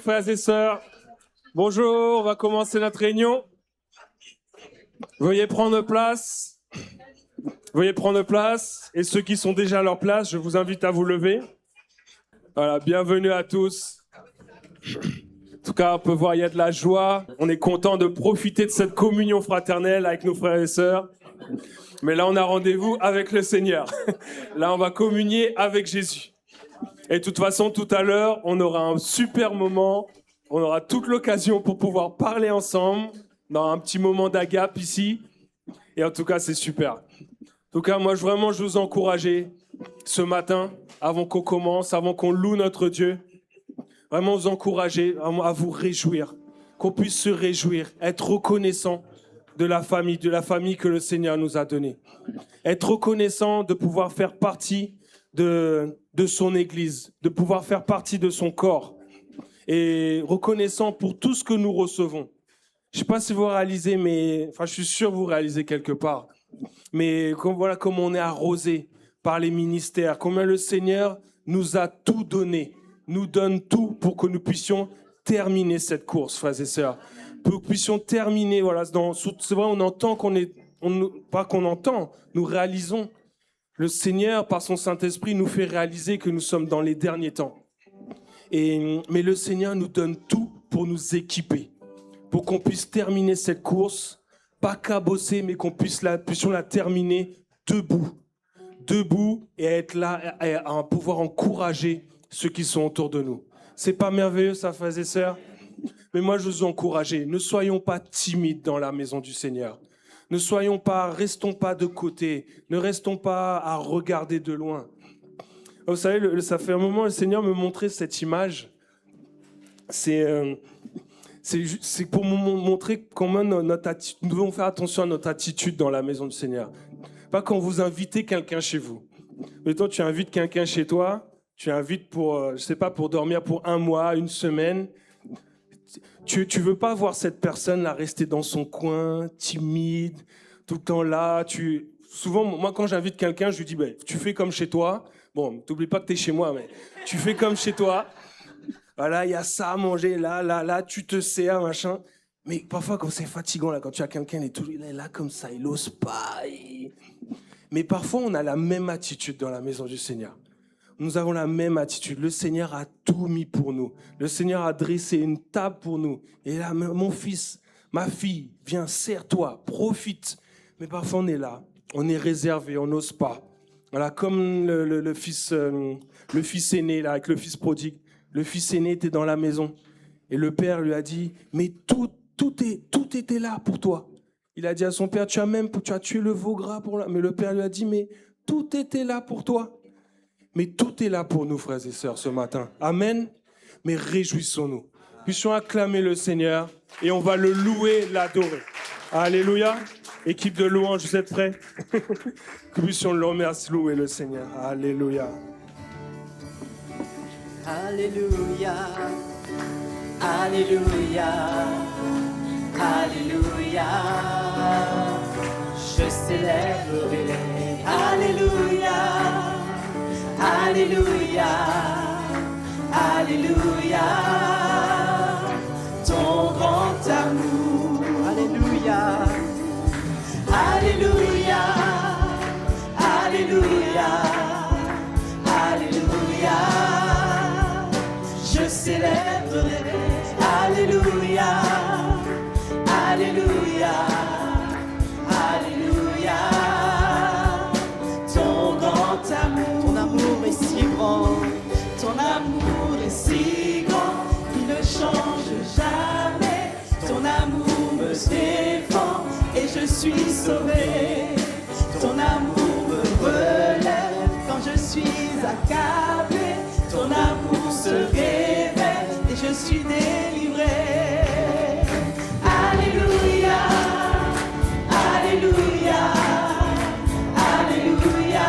frères et sœurs. Bonjour, on va commencer notre réunion. Veuillez prendre place. Veuillez prendre place. Et ceux qui sont déjà à leur place, je vous invite à vous lever. Voilà, bienvenue à tous. En tout cas, on peut voir, il y a de la joie. On est content de profiter de cette communion fraternelle avec nos frères et sœurs. Mais là, on a rendez-vous avec le Seigneur. Là, on va communier avec Jésus. Et de toute façon, tout à l'heure, on aura un super moment. On aura toute l'occasion pour pouvoir parler ensemble dans un petit moment d'agape ici. Et en tout cas, c'est super. En tout cas, moi, je vous encourager ce matin, avant qu'on commence, avant qu'on loue notre Dieu, vraiment vous encourager à vous réjouir, qu'on puisse se réjouir, être reconnaissant de la famille que le Seigneur nous a donnée. Être reconnaissant de pouvoir faire partie de son Église, de pouvoir faire partie de son corps et reconnaissant pour tout ce que nous recevons. Je ne sais pas si vous réalisez, je suis sûr que vous réalisez quelque part, mais voilà comment on est arrosé par les ministères, combien le Seigneur nous a tout donné, nous donne tout pour que nous puissions terminer cette course, frères et sœurs. Pour que nous puissions terminer, voilà, c'est vrai, on entend pas qu'on entend, nous réalisons. Le Seigneur, par son Saint-Esprit, nous fait réaliser que nous sommes dans les derniers temps. Mais le Seigneur nous donne tout pour nous équiper, pour qu'on puisse terminer cette course, pas cabosser, mais qu'on puissions la terminer debout et être là, à pouvoir encourager ceux qui sont autour de nous. C'est pas merveilleux, ça, frères et sœurs? Mais moi, je vous encourage, ne soyons pas timides dans la maison du Seigneur. Restons pas de côté, ne restons pas à regarder de loin. Vous savez, ça fait un moment, le Seigneur me montrait cette image. C'est pour me montrer comment nous devons faire attention à notre attitude dans la maison du Seigneur. Pas quand vous invitez quelqu'un chez vous. Mettons, tu invites quelqu'un chez toi, tu invites pour dormir pour 1 mois, 1 semaine. Tu veux pas voir cette personne-là rester dans son coin, timide, tout le temps là. Souvent, moi, quand j'invite quelqu'un, je lui dis, tu fais comme chez toi. Bon, t'oublies pas que t'es chez moi, mais tu fais comme chez toi. Voilà, il y a ça à manger, là, tu te sers, machin. Mais parfois, quand c'est fatigant, là, quand tu as quelqu'un, il est là comme ça, il n'ose pas. Mais parfois, on a la même attitude dans la maison du Seigneur. Nous avons la même attitude. Le Seigneur a tout mis pour nous. Le Seigneur a dressé une table pour nous. Et là, mon fils, ma fille, viens, serre-toi, profite. Mais parfois, on est là, on est réservé, on n'ose pas. Voilà, comme le fils aîné, là, avec le fils prodigue. Le fils aîné était dans la maison. Et le père lui a dit, mais tout était là pour toi. Il a dit à son père, tu as tué le veau gras pour là. Mais le père lui a dit, mais tout était là pour toi. Mais tout est là pour nous, frères et sœurs, ce matin. Amen. Mais réjouissons-nous. Puissions acclamer le Seigneur et on va le louer, l'adorer. Alléluia. Équipe de louange, vous êtes prêts? Que puissions le remercier, louer le Seigneur. Alléluia. Alléluia. Alléluia. Alléluia. Je célébrerai. Alléluia. Alléluia, Alléluia, ton grand amour. Alléluia, Alléluia, Alléluia, Alléluia, je célébrerai. Alléluia, Alléluia, Alléluia, ton grand amour. Ton amour est si grand, ton amour est si grand, il ne change jamais. Ton amour me défend et je suis sauvé. Ton amour me relève quand je suis accablé. Ton amour se révèle et je suis délivré. Alléluia, Alléluia, Alléluia.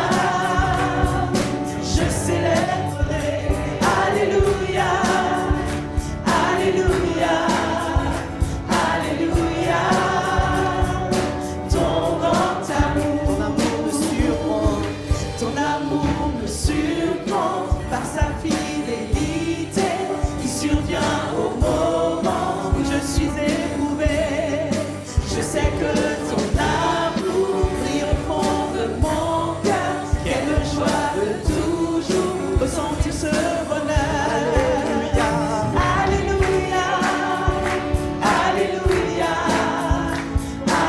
Je célébrerai. Alléluia, Alléluia, Alléluia. Ton grand amour me surprend. Ton amour me surprend par sa fidélité qui survient au sais que ton amour brille au fond de mon cœur. Quelle joie de toujours ressentir ce bonheur. Alléluia, Alléluia,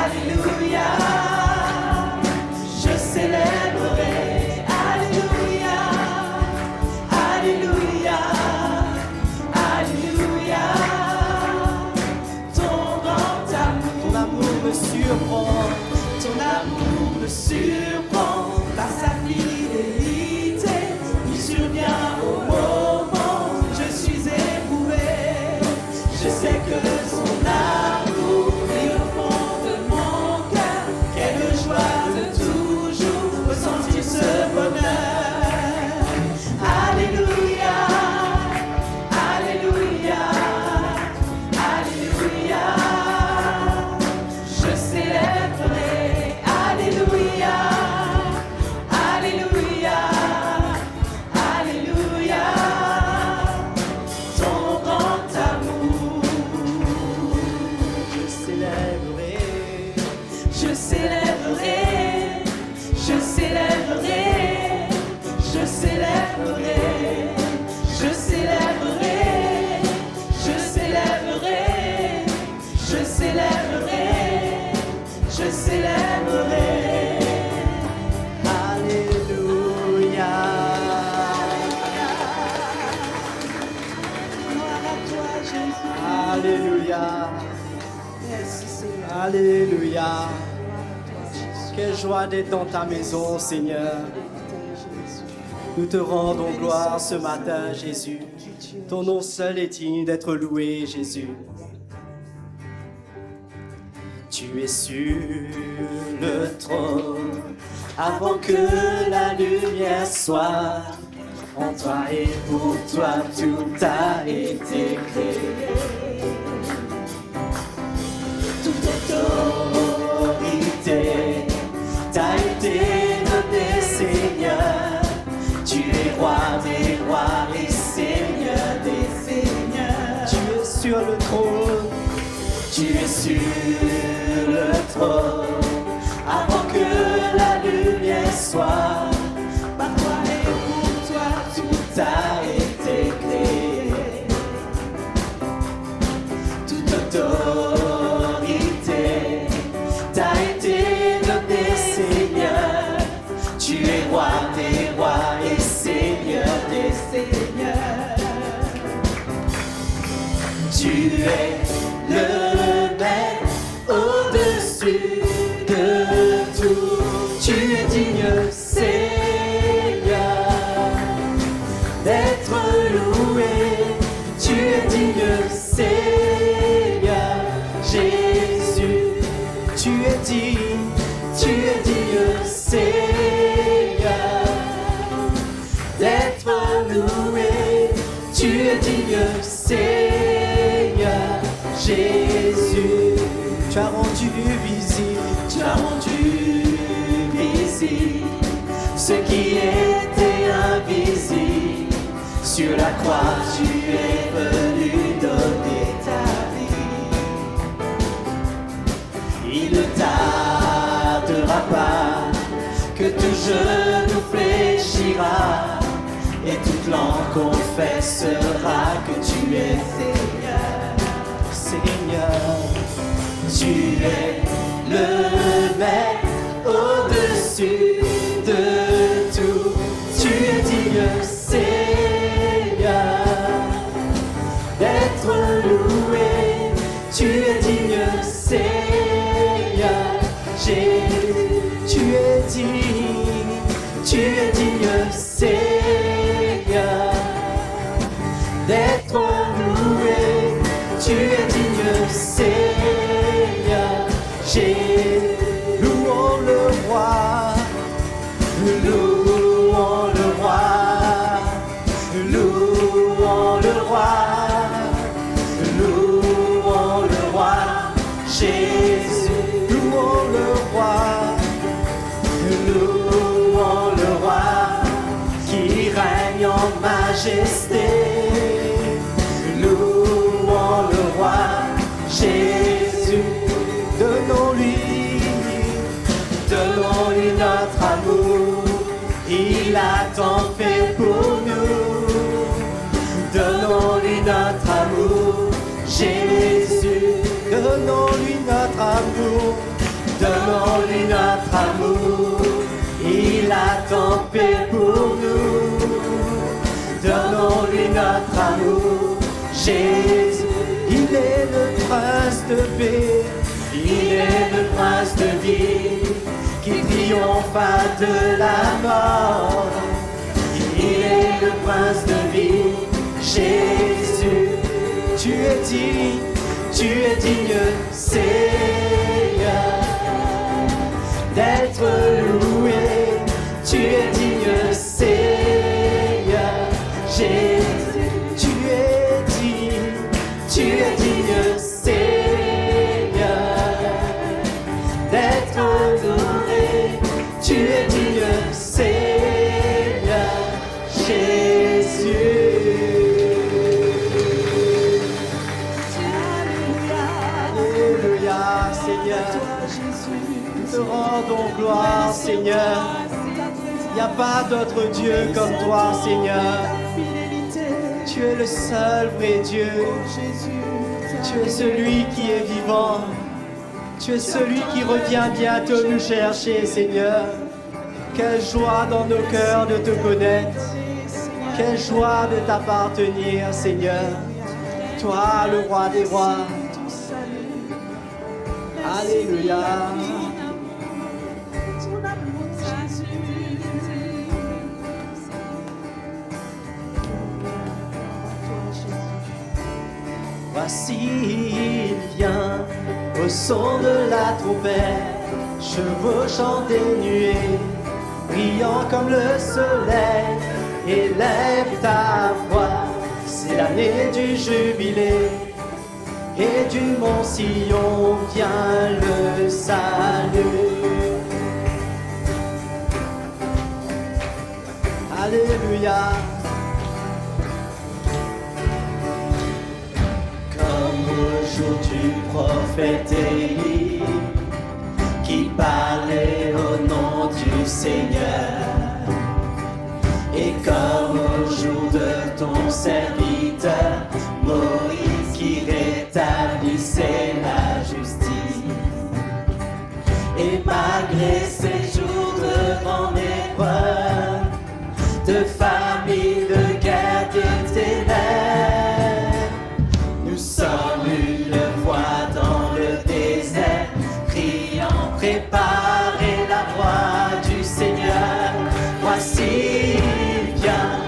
Alléluia. Je célébrerai. Alléluia, Alléluia, Alléluia. Ton grand amour me surprend. Ton amour me surprend par sa fidélité. Il survient au moment où je suis éprouvé. Je sais que son amour brille au fond de mon cœur. Quelle joie de toujours ressentir ce bonheur. Alléluia, Alléluia, Alléluia. Je célébrerai. Alléluia, Alléluia, Alléluia. Ton grand amour. Je célébrerai. Je célébrerai. Je célébrerai. Je célébrerai. Je célébrerai. Je célébrerai. Je célébrerai. Je célébrerai. Alléluia. Gloire à toi, Jésus. Alléluia, Merci, Seigneur. Alléluia. Quelle joie d'être dans ta maison, Seigneur. Nous te rendons gloire ce matin, Jésus. Ton nom seul est digne d'être loué, Jésus. Tu es sur le trône avant que la lumière soit. En toi et pour toi, tout a été créé. Toute autorité T'a été donné, Seigneur. Tu es roi des rois et Seigneur des Seigneur. Tu es sur le trône. Tu es sur le trône avant que la lumière soit. Par toi et pour toi, tout T'a été créé. Toute autorité t'a été donnée, Seigneur. Tu es roi des rois et Seigneur des Seigneur. Tu es le maître au-dessus de tout. Tu es digne, Seigneur, d'être loué. Tu es digne, Seigneur, Jésus. Tu es digne, Seigneur, d'être loué. Tu es digne, Seigneur, Jésus. Tu as rendu visible, tu as rendu visible ce qui était invisible. Sur la croix, tu es venu donner ta vie. Il ne tardera pas que tout genou fléchira et toute langue confessera que tu es Seigneur. Seigneur, tu es le maître au-dessus de tout. Tu es digne, Seigneur, d'être loué. Tu es digne, Seigneur, Jésus. Tu es digne, Seigneur, d'être loué. Tu es digne, Seigneur, Jésus. Louons le roi, louons le roi, louons le roi, louons le roi, Jésus. Louons le roi, louons le roi, qui règne en majesté. Louons le roi, Jésus. Donnons-lui tant fait pour nous. Donnons-lui notre amour, Jésus. Donnons-lui notre amour, donnons-lui notre amour. Il a tant fait pour nous. Donnons-lui notre amour, Jésus. Il est le prince de paix, il est le prince de vie, qui triompha de la mort. Il est le prince de vie, Jésus. Tu es digne, Seigneur, d'être loué. Tu es digne, Seigneur, Jésus. Tu es digne, Seigneur, d'être adoré. Tu es digne, Seigneur, Jésus. Alléluia, Seigneur. Nous te rendons gloire, Seigneur. Il n'y a pas d'autre Dieu comme toi, Seigneur. Tu es le seul vrai Dieu. Tu es celui qui est vivant. Tu es celui qui revient bientôt nous chercher, Seigneur. Quelle joie dans nos cœurs de te connaître. Quelle joie de t'appartenir, Seigneur. Toi, le roi des rois. Alléluia. Voici il vient au son de la trompette, chevauchant des nuées, brillant comme le soleil. Élève ta voix, c'est l'année du jubilé, et du mont Sion vient le salut. Alléluia. Comme au jour du prophète Élie, qui parlait au nom du Seigneur, et comme au jour de ton serviteur Moïse, qui rétablissait la justice. Et malgré ces jours de grande épreuve, de famine, de guerre, de ténèbres, nous sommes une voix dans le désert, criant, préparez la voie du Seigneur. Voici il vient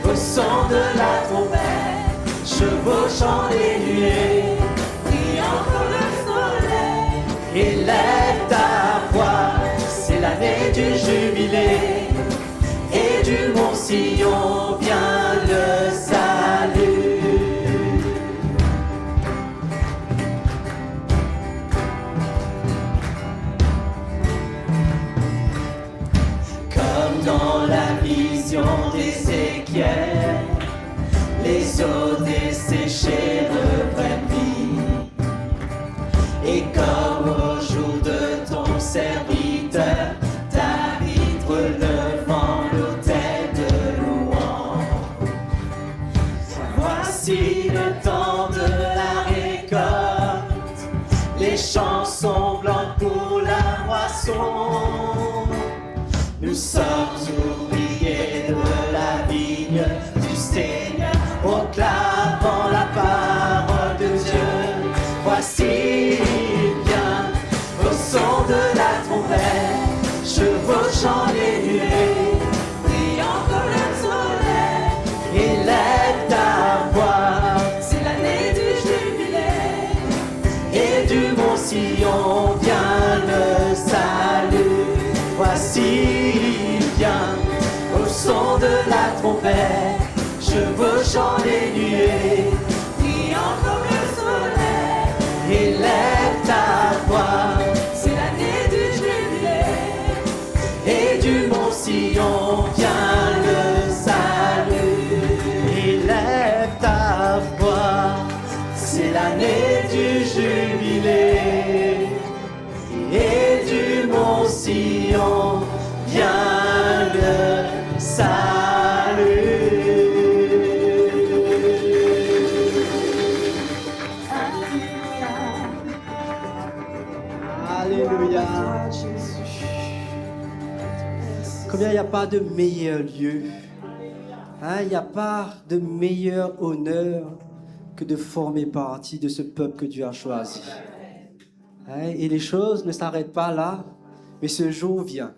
au son de la trompette, chevauchant les nuées, brillant comme le soleil. Élève ta voix, c'est l'année du jubilé, et du mont Sion vient le salut. Comme dans la vision d'Ézéchiel, les eaux desséchées reprennent vie. Et comme au jour de ton serviteur David, relevant l'autel de louange. Voici le temps de la récolte, les champs sont blancs pour la moisson. Nous sommes ouvriers de la vigne du Seigneur, proclamant la parole de Dieu. Voici il vient au son de la trompette, chevauchant les nuées, brillant comme le soleil. Élève ta voix, c'est l'année du jubilé, et du mont Sion vient le salut. Voici il vient au son de la trompette, chevauchant les nuées, brillant comme le soleil. Élève ta voix, c'est l'année du jubilé, et du mont Sion vient le salut. Élève ta voix, c'est l'année du jubilé, et du mont Sion vient le salut. Alléluia. Toi, Jésus. Combien il n'y a pas de meilleur lieu, hein, il n'y a pas de meilleur honneur que de former partie de ce peuple que Dieu a choisi. Hein, et les choses ne s'arrêtent pas là, mais ce jour vient.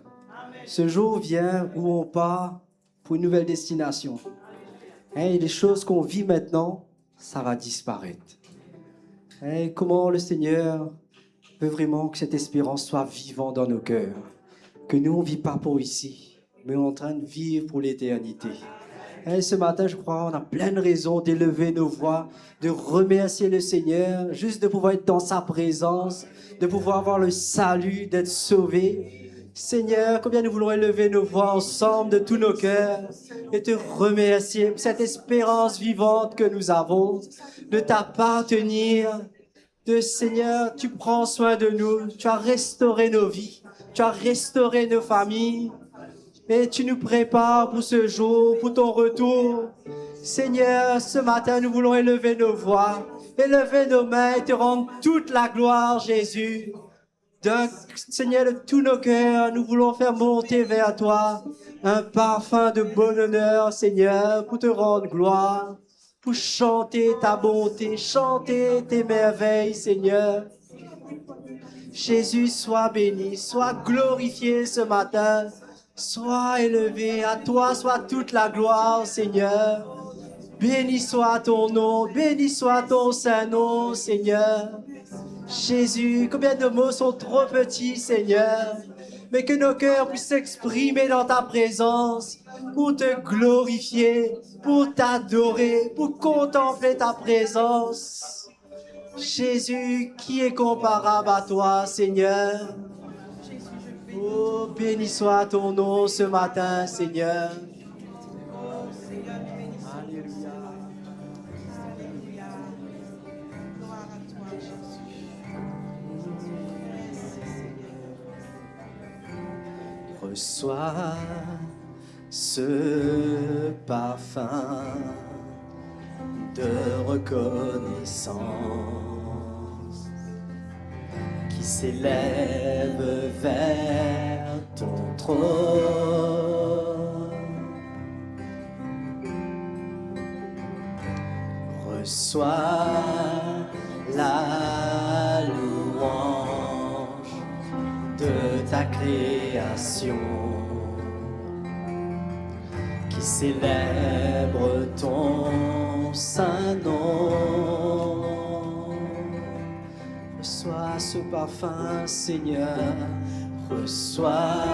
Ce jour vient où on part pour une nouvelle destination. Hein, et les choses qu'on vit maintenant, ça va disparaître. Hein, comment le Seigneur veut vraiment que cette espérance soit vivante dans nos cœurs. Que nous, on ne vit pas pour ici, mais on est en train de vivre pour l'éternité. Et ce matin, je crois, on a plein de raisons d'élever nos voix, de remercier le Seigneur, juste de pouvoir être dans sa présence, de pouvoir avoir le salut, d'être sauvé. Seigneur, combien nous voulons élever nos voix ensemble de tous nos cœurs et te remercier pour cette espérance vivante que nous avons, de t'appartenir. De Seigneur, tu prends soin de nous, tu as restauré nos vies. Tu as restauré nos familles et tu nous prépares pour ce jour, pour ton retour. Seigneur, ce matin, nous voulons élever nos voix, élever nos mains et te rendre toute la gloire, Jésus. Donc, Seigneur, de tous nos cœurs, nous voulons faire monter vers toi un parfum de bon honneur, Seigneur, pour te rendre gloire, pour chanter ta bonté, chanter tes merveilles, Seigneur. Jésus, sois béni, sois glorifié ce matin, sois élevé, à toi soit toute la gloire, Seigneur. Béni soit ton nom, béni soit ton saint nom, Seigneur. Jésus, combien de mots sont trop petits, Seigneur, mais que nos cœurs puissent s'exprimer dans ta présence pour te glorifier, pour t'adorer, pour contempler ta présence. Jésus, qui est comparable à toi, Seigneur? Oh, béni soit ton nom ce matin, Seigneur. Alléluia. Reçois ce parfum de reconnaissance qui s'élève vers ton trône. Reçois la louange de ta création qui célèbre ton saint nom. Reçois ce parfum, Seigneur, reçois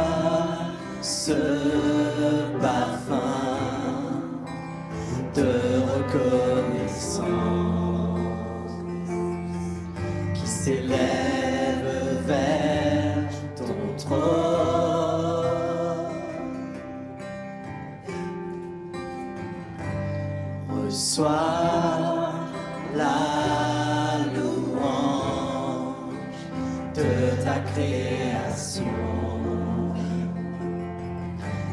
ce parfum de reconnaissance qui s'élève vers ton trône. Reçois la louange de ta création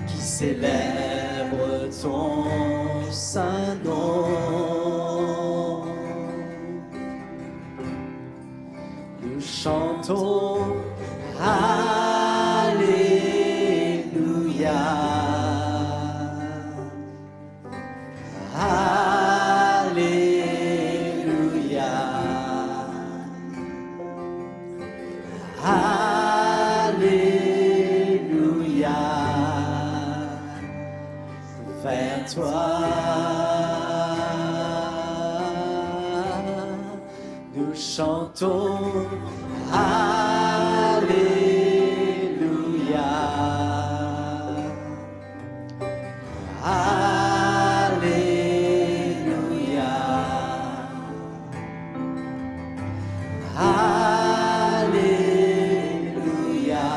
qui célèbre ton saint nom. Nous chantons Alléluia. Alléluia. Alléluia. Vers toi, nous chantons Alléluia. Alléluia. Alléluia.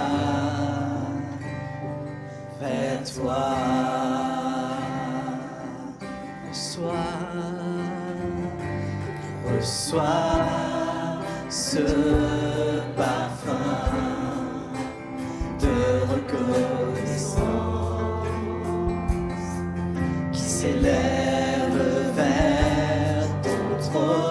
Vers toi, reçois ce parfum de reconnaissance qui s'élève vers ton trône.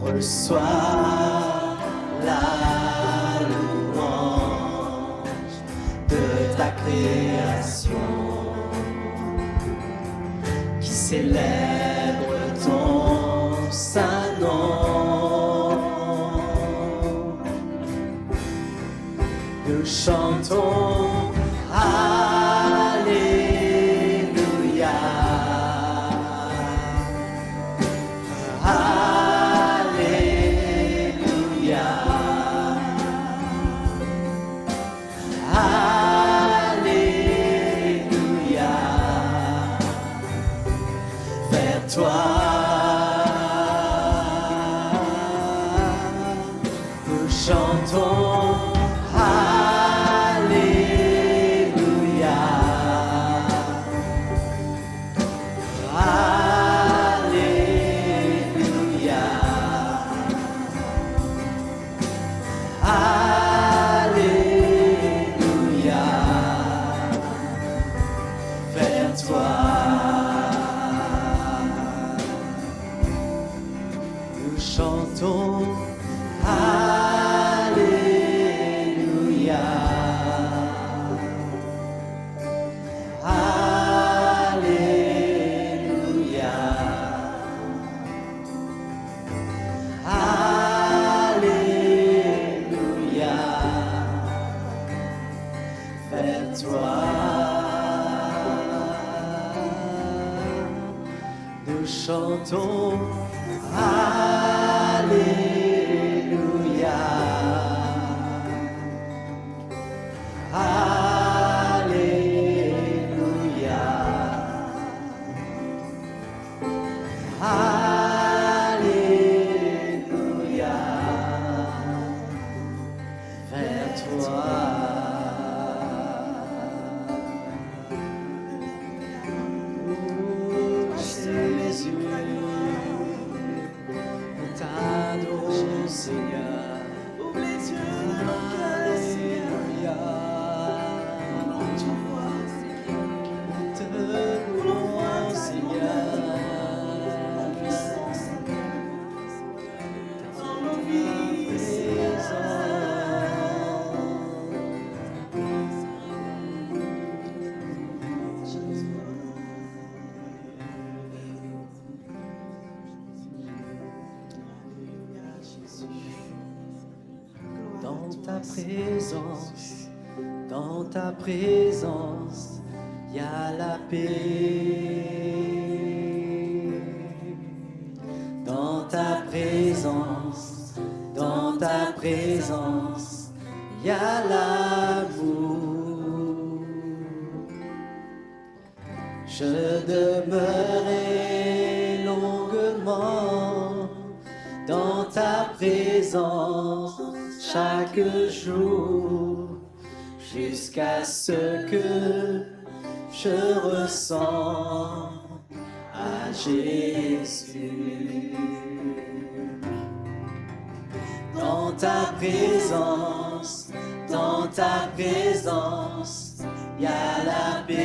reçois la louange de ta création qui célèbre ton saint nom. Nous chantons Alléluia. Alléluia. Alléluia. Vers toi nous chantons Alléluia. Alléluia. Alléluia. Vers toi nous chantons Alléluia. Alléluia. Alléluia. Vers toi nous chantons Alléluia. Alléluia. Alléluia. Vers toi. Jésus, nous t'adorons, Seigneur. Ouvre les yeux de nos cœurs, Seigneur. Alléluia. Nous te voix, Seigneur. Nous te louons, Seigneur. Ta puissance dans nos vies, Seigneur. Dans ta présence, il y a la paix. Dans ta présence, il y a l'amour. Je demeurerai longuement dans ta présence chaque jour, jusqu'à ce que je ressens à Jésus. Dans ta présence, il y a la paix.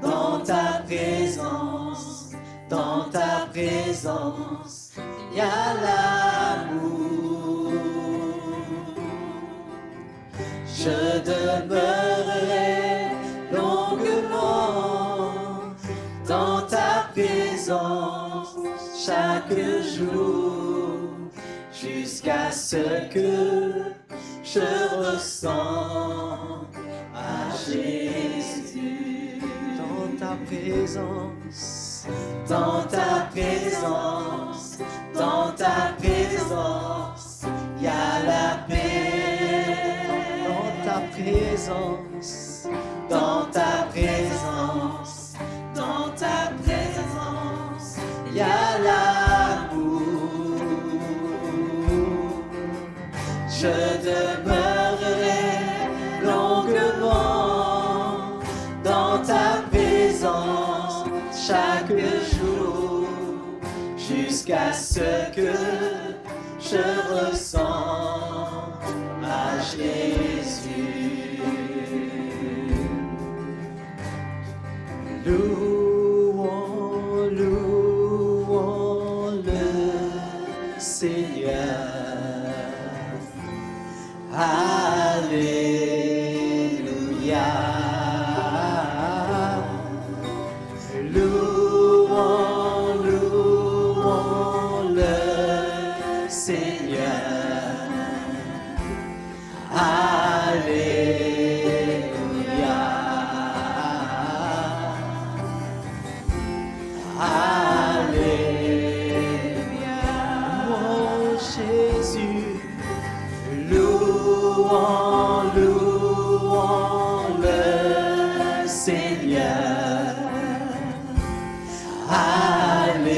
Dans ta présence, il y a l'amour. Je demeurerai longuement dans ta présence chaque jour, jusqu'à ce que je ressens à Jésus. Dans ta présence, il y a la paix. Dans ta présence, il y a l'amour. Je demeurerai longuement dans ta présence chaque jour, jusqu'à ce que je ressens à Jésus. Louons, louons. Alléluia. Louons Jésus, louons, louons le Seigneur. Alléluia.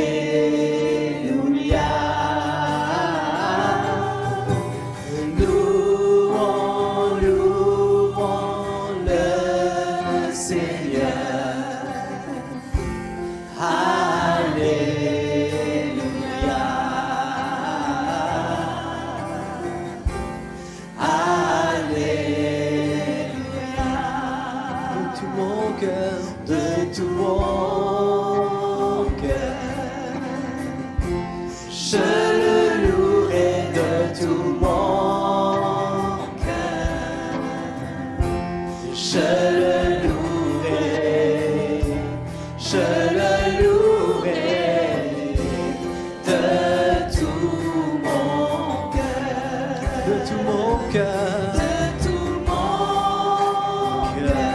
Louons, louons le Seigneur. Alléluia. Alléluia. De tout mon cœur, de tout mon cœur, je le louerai de tout mon cœur. Je le louerai, je le louerai de tout mon cœur, de tout mon cœur, de tout mon cœur.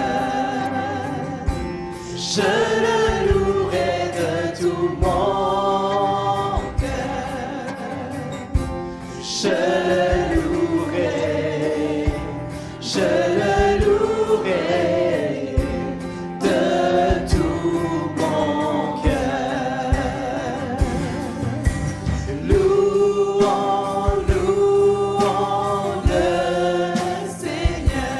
Je le louerai de tout mon cœur. Je le louerai, je le louerai de tout mon cœur. Louons, louons le Seigneur.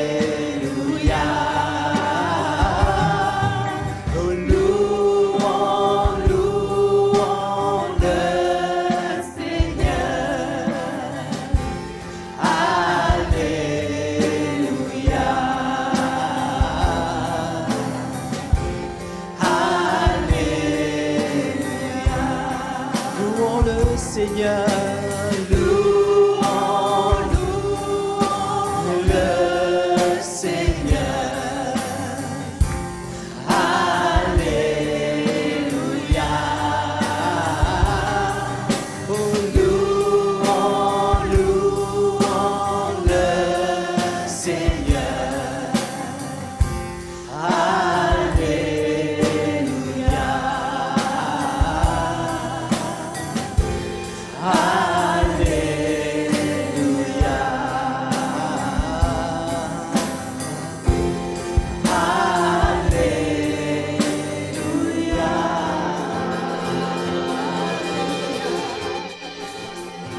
Alléluia. Oh, louons, louons le Seigneur. Alléluia. Alléluia. Louons le Seigneur. Louons, louons le Seigneur. Alléluia. Oh, louons, louons le Seigneur. Alléluia.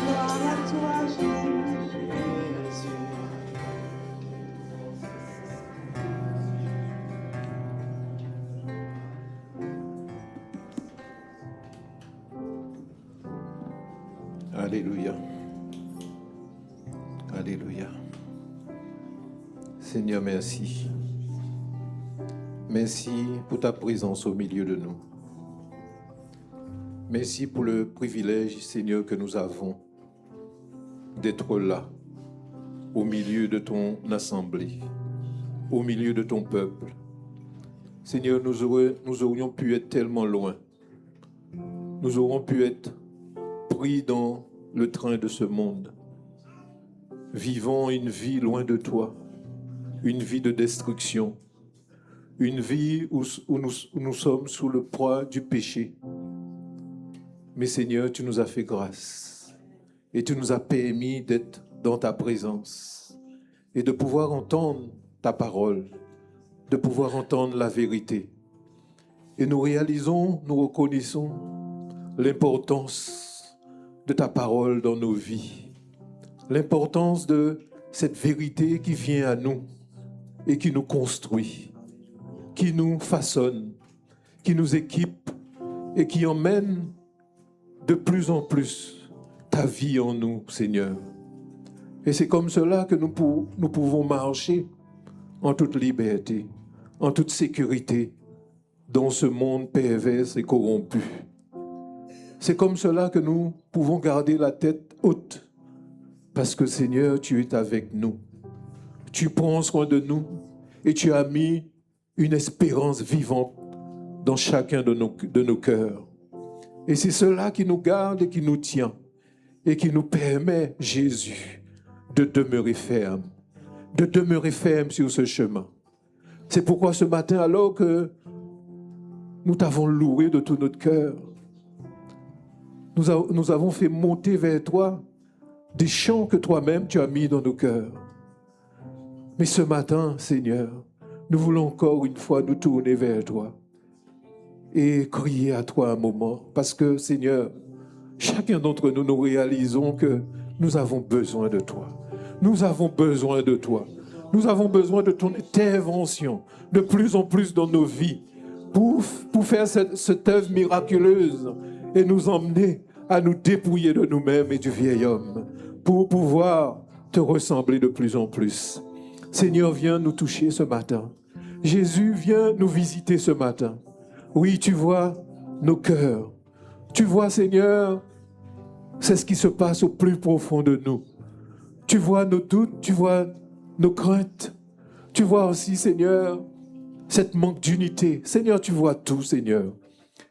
Gloire à toi, Jésus. Alléluia. Alléluia. Seigneur, merci. Merci pour ta présence au milieu de nous. Merci pour le privilège, Seigneur, que nous avons d'être là, au milieu de ton assemblée, au milieu de ton peuple. Seigneur, nous aurions pu être tellement loin. Nous aurions pu être pris dans le train de ce monde, vivant une vie loin de toi, une vie de destruction, une vie où nous sommes sous le poids du péché. Mais Seigneur, tu nous as fait grâce et tu nous as permis d'être dans ta présence et de pouvoir entendre ta parole, de pouvoir entendre la vérité. Et nous réalisons, nous reconnaissons l'importance de ta parole dans nos vies, l'importance de cette vérité qui vient à nous et qui nous construit, qui nous façonne, qui nous équipe et qui emmène de plus en plus ta vie en nous, Seigneur. Et c'est comme cela que nous pouvons marcher en toute liberté, en toute sécurité, dans ce monde pervers et corrompu. C'est comme cela que nous pouvons garder la tête haute, parce que Seigneur, tu es avec nous. Tu prends soin de nous et tu as mis une espérance vivante dans chacun de nos cœurs. Et c'est cela qui nous garde et qui nous tient et qui nous permet, Jésus, de demeurer ferme sur ce chemin. C'est pourquoi ce matin, alors que nous t'avons loué de tout notre cœur, nous avons fait monter vers toi des chants que toi-même tu as mis dans nos cœurs. Mais ce matin, Seigneur, nous voulons encore une fois nous tourner vers toi et crier à toi un moment. Parce que, Seigneur, chacun d'entre nous, nous réalisons que nous avons besoin de toi. Nous avons besoin de toi. Nous avons besoin de ton intervention de plus en plus dans nos vies pour faire cette œuvre miraculeuse et nous emmener à nous dépouiller de nous-mêmes et du vieil homme pour pouvoir te ressembler de plus en plus. Seigneur, viens nous toucher ce matin. Jésus, viens nous visiter ce matin. Oui, tu vois nos cœurs. Tu vois, Seigneur, c'est ce qui se passe au plus profond de nous. Tu vois nos doutes, tu vois nos craintes. Tu vois aussi, Seigneur, cette manque d'unité. Seigneur, tu vois tout, Seigneur.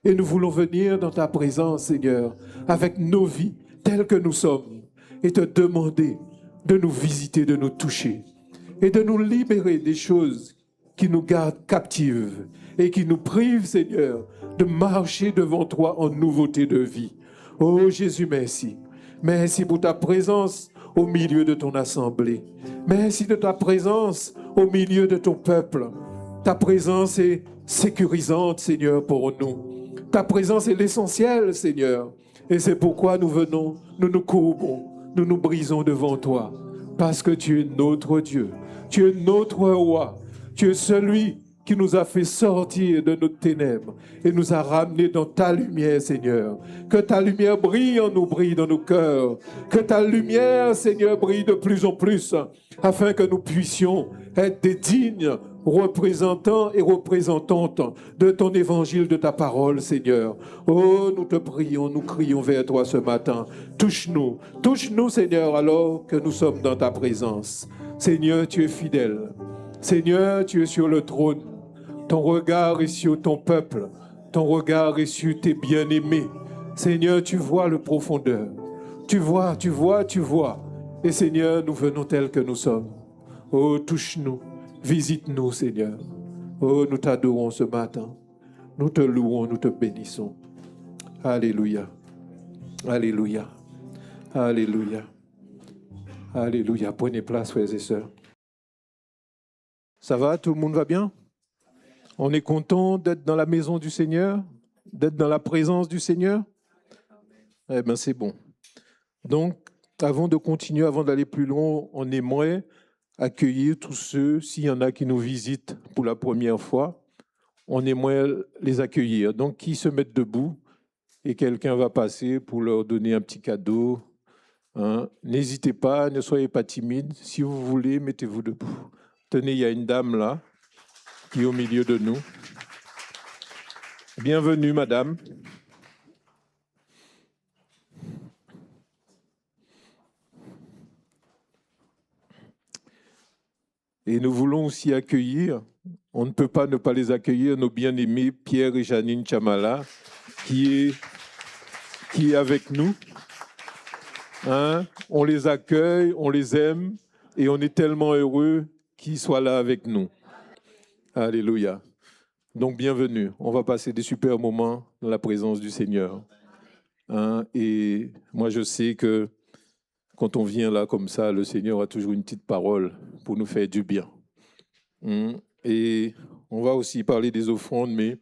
Et nous voulons venir dans ta présence, Seigneur, avec nos vies telles que nous sommes, et te demander de nous visiter, de nous toucher, et de nous libérer des choses qui nous gardent captives et qui nous privent, Seigneur, de marcher devant toi en nouveauté de vie. Oh Jésus, merci. Merci pour ta présence au milieu de ton assemblée. Merci de ta présence au milieu de ton peuple. Ta présence est sécurisante, Seigneur, pour nous. Ta présence est l'essentiel, Seigneur. Et c'est pourquoi nous venons, nous nous courbons, nous nous brisons devant toi. Parce que tu es notre Dieu. Tu es notre roi. Tu es celui qui nous a fait sortir de nos ténèbres et nous a ramenés dans ta lumière, Seigneur. Que ta lumière brille en nous, brille dans nos cœurs. Que ta lumière, Seigneur, brille de plus en plus afin que nous puissions être des dignes représentants et représentantes de ton évangile, de ta parole, Seigneur. Oh, nous te prions, nous crions vers toi ce matin. Touche-nous, Seigneur, alors que nous sommes dans ta présence. Seigneur, tu es fidèle. Seigneur, tu es sur le trône. Ton regard est sur ton peuple. Ton regard est sur tes bien-aimés. Seigneur, tu vois le profondeur. Tu vois. Et Seigneur, nous venons tels que nous sommes. Oh, touche-nous. Visite-nous, Seigneur. Oh, nous t'adorons ce matin. Nous te louons, nous te bénissons. Alléluia. Alléluia. Alléluia. Alléluia. Prenez place, frères et sœurs. Ça va? Tout le monde va bien? On est content d'être dans la maison du Seigneur, d'être dans la présence du Seigneur? Eh bien, c'est bon. Donc, avant de continuer, avant d'aller plus loin, on aimerait accueillir tous ceux, s'il y en a qui nous visitent pour la première fois, on aimerait les accueillir. Donc, qui se mettent debout et quelqu'un va passer pour leur donner un petit cadeau. Hein. N'hésitez pas, ne soyez pas timide. Si vous voulez, mettez-vous debout. Tenez, il y a une dame là, qui est au milieu de nous. Bienvenue, madame. Et nous voulons aussi accueillir, on ne peut pas ne pas les accueillir, nos bien-aimés Pierre et Janine Chamala, qui est avec nous. Hein? On les accueille, on les aime, et on est tellement heureux qu'ils soient là avec nous. Alléluia. Donc, bienvenue. On va passer des super moments dans la présence du Seigneur. Hein? Et moi, je sais que quand on vient là comme ça, le Seigneur a toujours une petite parole pour nous faire du bien. Et on va aussi parler des offrandes, mais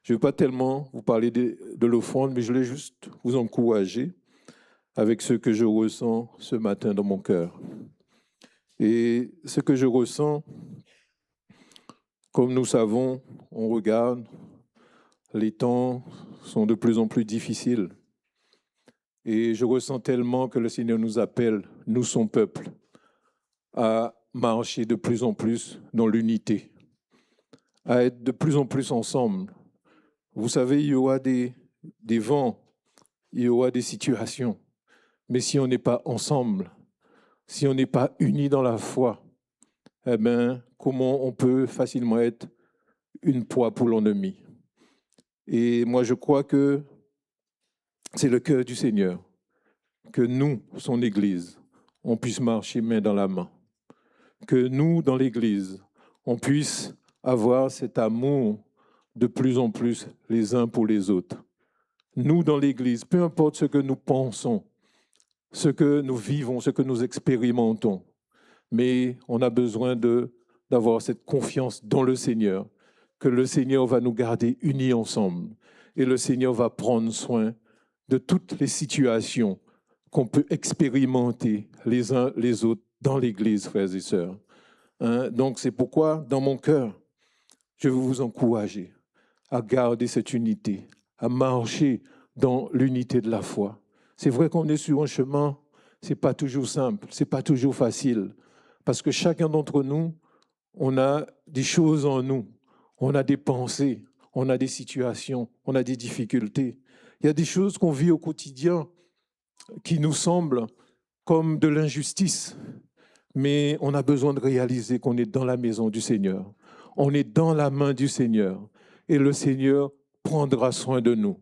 je ne veux pas tellement vous parler de l'offrande, mais je voulais juste vous encourager avec ce que je ressens ce matin dans mon cœur. Et ce que je ressens, comme nous savons, on regarde, les temps sont de plus en plus difficiles. Et je ressens tellement que le Seigneur nous appelle, nous son peuple, à marcher de plus en plus dans l'unité, à être de plus en plus ensemble. Vous savez, il y aura des vents, il y aura des situations, mais si on n'est pas ensemble, si on n'est pas unis dans la foi, eh bien, comment on peut facilement être une proie pour l'ennemi? Et moi, je crois que c'est le cœur du Seigneur, que nous, son Église, on puisse marcher main dans la main, que nous, dans l'Église, on puisse avoir cet amour de plus en plus les uns pour les autres. Nous, dans l'Église, peu importe ce que nous pensons, ce que nous vivons, ce que nous expérimentons, mais on a besoin d'avoir cette confiance dans le Seigneur, que le Seigneur va nous garder unis ensemble et le Seigneur va prendre soin de toutes les situations qu'on peut expérimenter les uns les autres dans l'Église, frères et sœurs. Donc c'est pourquoi, dans mon cœur, je veux vous encourager à garder cette unité, à marcher dans l'unité de la foi. C'est vrai qu'on est sur un chemin, ce n'est pas toujours simple, ce n'est pas toujours facile, parce que chacun d'entre nous, on a des choses en nous, on a des pensées, on a des situations, on a des difficultés. Il y a des choses qu'on vit au quotidien qui nous semblent comme de l'injustice, mais on a besoin de réaliser qu'on est dans la maison du Seigneur. On est dans la main du Seigneur et le Seigneur prendra soin de nous.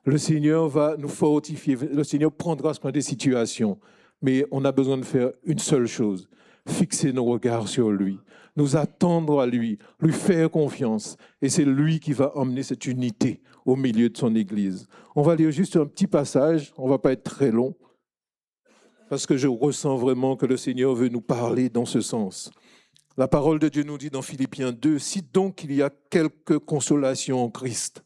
Le Seigneur va nous fortifier, le Seigneur prendra soin des situations, mais on a besoin de faire une seule chose, fixer nos regards sur lui, nous attendre à lui, lui faire confiance, et c'est lui qui va emmener cette unité au milieu de son Église. On va lire juste un petit passage, on ne va pas être très long, parce que je ressens vraiment que le Seigneur veut nous parler dans ce sens. La parole de Dieu nous dit dans Philippiens 2, « Si donc il y a quelque consolation en Christ,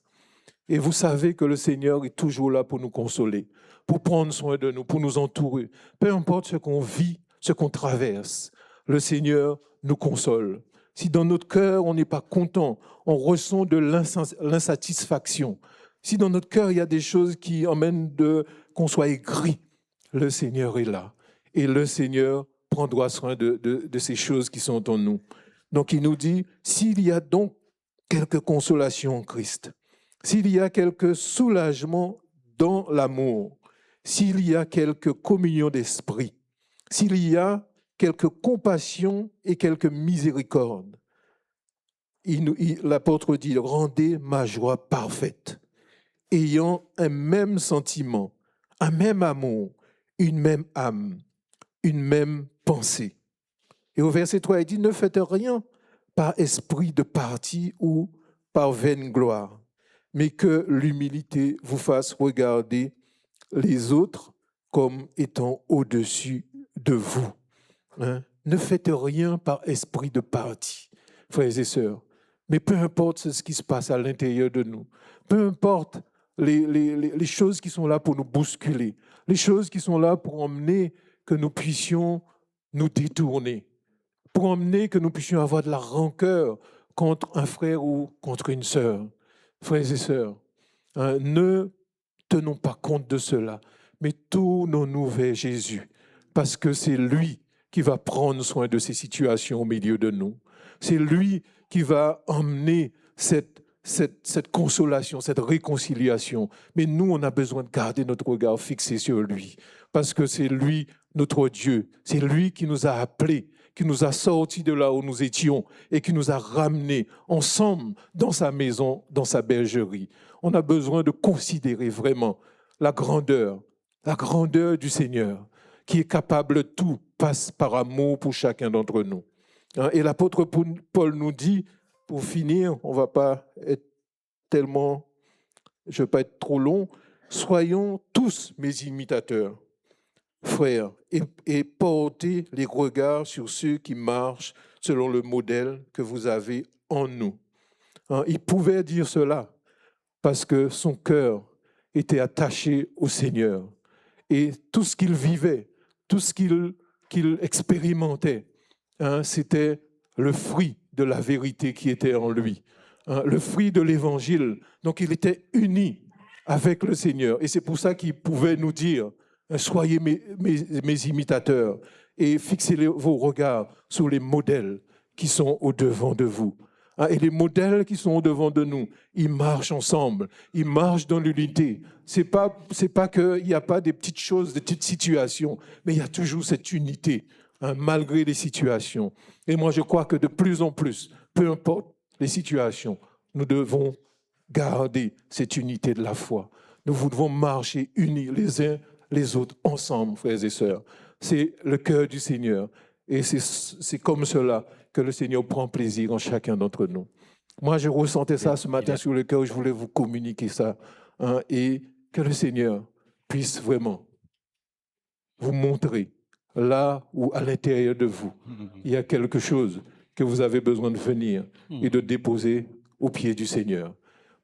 et vous savez que le Seigneur est toujours là pour nous consoler, pour prendre soin de nous, pour nous entourer. Peu importe ce qu'on vit, ce qu'on traverse, le Seigneur nous console. Si dans notre cœur, on n'est pas content, on ressent de l'insatisfaction, si dans notre cœur, il y a des choses qui emmènent qu'on soit aigri, le Seigneur est là. Et le Seigneur prendra soin de ces choses qui sont en nous. Donc il nous dit, s'il y a donc quelque consolation en Christ, s'il y a quelque soulagement dans l'amour, s'il y a quelque communion d'esprit, s'il y a quelque compassion et quelque miséricorde, l'apôtre dit, rendez ma joie parfaite, ayant un même sentiment, un même amour, une même âme, une même pensée. Et au verset 3, il dit, ne faites rien par esprit de parti ou par vaine gloire, mais que l'humilité vous fasse regarder les autres comme étant au-dessus de vous. Ne faites rien par esprit de parti, frères et sœurs. Mais peu importe ce qui se passe à l'intérieur de nous, peu importe les choses qui sont là pour nous bousculer, les choses qui sont là pour emmener que nous puissions nous détourner, pour emmener que nous puissions avoir de la rancœur contre un frère ou contre une sœur. Frères et sœurs, ne tenons pas compte de cela, mais tournons-nous vers Jésus, parce que c'est lui qui va prendre soin de ces situations au milieu de nous. C'est lui qui va emmener cette consolation, cette réconciliation. Mais nous, on a besoin de garder notre regard fixé sur lui, parce que c'est lui, notre Dieu. C'est lui qui nous a appelés, qui nous a sortis de là où nous étions et qui nous a ramenés ensemble dans sa maison, dans sa bergerie. On a besoin de considérer vraiment la grandeur du Seigneur, qui est capable de tout, passe par amour pour chacun d'entre nous. Et l'apôtre Paul nous dit, pour finir, on ne va pas être tellement, je ne vais pas être trop long, soyons tous mes imitateurs, frères, et portez les regards sur ceux qui marchent selon le modèle que vous avez en nous. Il pouvait dire cela parce que son cœur était attaché au Seigneur. Et tout ce qu'il vivait, tout ce qu'il expérimentait, c'était le fruit de la vérité qui était en lui, le fruit de l'évangile. Donc il était uni avec le Seigneur. Et c'est pour ça qu'il pouvait nous dire, soyez mes imitateurs et fixez vos regards sur les modèles qui sont au-devant de vous. Et les modèles qui sont au-devant de nous, ils marchent ensemble, ils marchent dans l'unité. C'est pas qu'il n'y a pas des petites choses, des petites situations, mais il y a toujours cette unité, malgré les situations. Et moi, je crois que de plus en plus, peu importe les situations, nous devons garder cette unité de la foi. Nous devons marcher unis les uns les autres, ensemble, frères et sœurs. C'est le cœur du Seigneur. Et c'est comme cela que le Seigneur prend plaisir en chacun d'entre nous. Moi, je ressentais ça ce matin sur le cœur, je voulais vous communiquer ça, hein, et que le Seigneur puisse vraiment vous montrer là où, à l'intérieur de vous, il y a quelque chose que vous avez besoin de venir et de déposer aux pieds du Seigneur.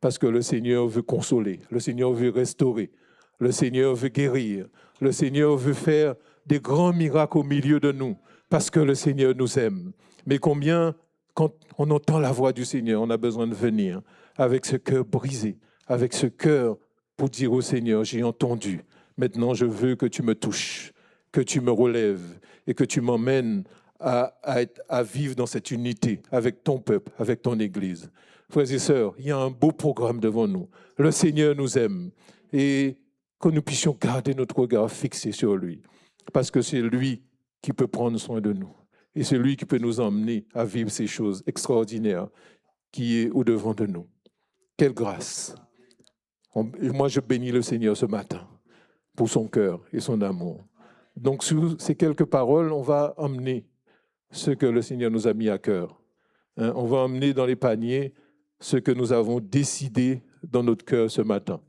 Parce que le Seigneur veut consoler, le Seigneur veut restaurer, le Seigneur veut guérir, le Seigneur veut faire des grands miracles au milieu de nous, parce que le Seigneur nous aime. Mais combien, quand on entend la voix du Seigneur, on a besoin de venir avec ce cœur brisé, avec ce cœur pour dire au Seigneur, j'ai entendu, maintenant je veux que tu me touches, que tu me relèves et que tu m'emmènes à vivre dans cette unité avec ton peuple, avec ton Église. Frères et sœurs, il y a un beau programme devant nous. Le Seigneur nous aime et que nous puissions garder notre regard fixé sur lui, parce que c'est lui qui peut prendre soin de nous et c'est lui qui peut nous emmener à vivre ces choses extraordinaires qui est au-devant de nous. Quelle grâce! Et moi, je bénis le Seigneur ce matin pour son cœur et son amour. Donc, sur ces quelques paroles, on va emmener ce que le Seigneur nous a mis à cœur. On va emmener dans les paniers ce que nous avons décidé dans notre cœur ce matin.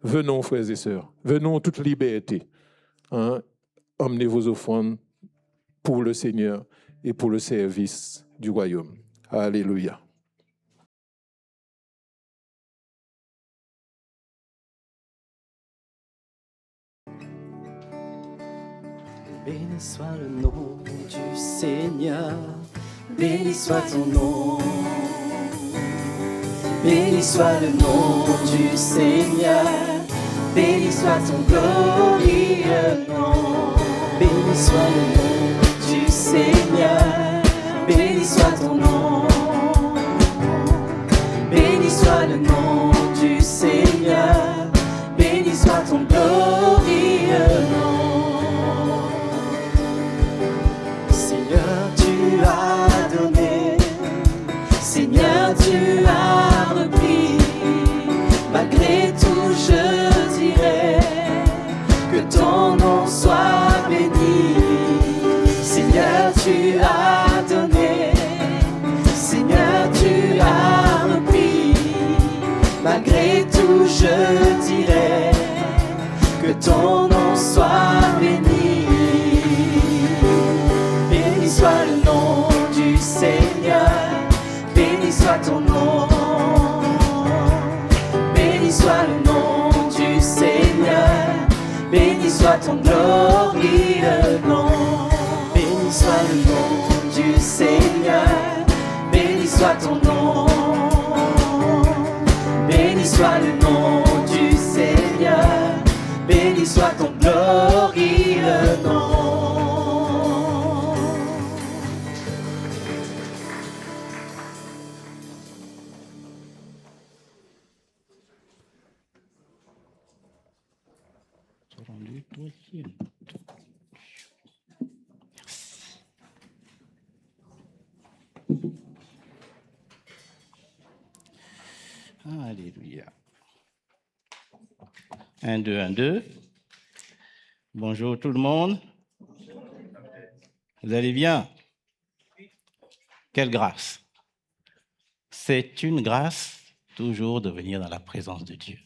Venons, frères et sœurs, venons en toute liberté. Emmenez vos offrandes pour le Seigneur et pour le service du royaume. Alléluia. Béni soit le nom du Seigneur, béni soit ton nom. Béni soit le nom du Seigneur, béni soit ton glorieux nom. Béni soit le nom du Seigneur, béni soit ton nom. Béni soit le nom du Seigneur, béni soit ton glorieux nom. Seigneur, tu as donné, Seigneur, tu as repris. Malgré tout, je dirais que ton nom soit béni. Seigneur, tu as donné, Seigneur, tu as repris. Malgré tout, je dirais que ton nom soit béni. Béni soit le nom du Seigneur, béni soit ton nom. Béni soit le nom du Seigneur, béni soit ton glorieux nom. Béni soit le nom du Seigneur, béni soit ton nom. Béni soit le nom du Seigneur, béni soit ton glorieux nom. Alléluia. 1, 2, 1, 2. Bonjour tout le monde. Vous allez bien? Quelle grâce. C'est une grâce toujours de venir dans la présence de Dieu.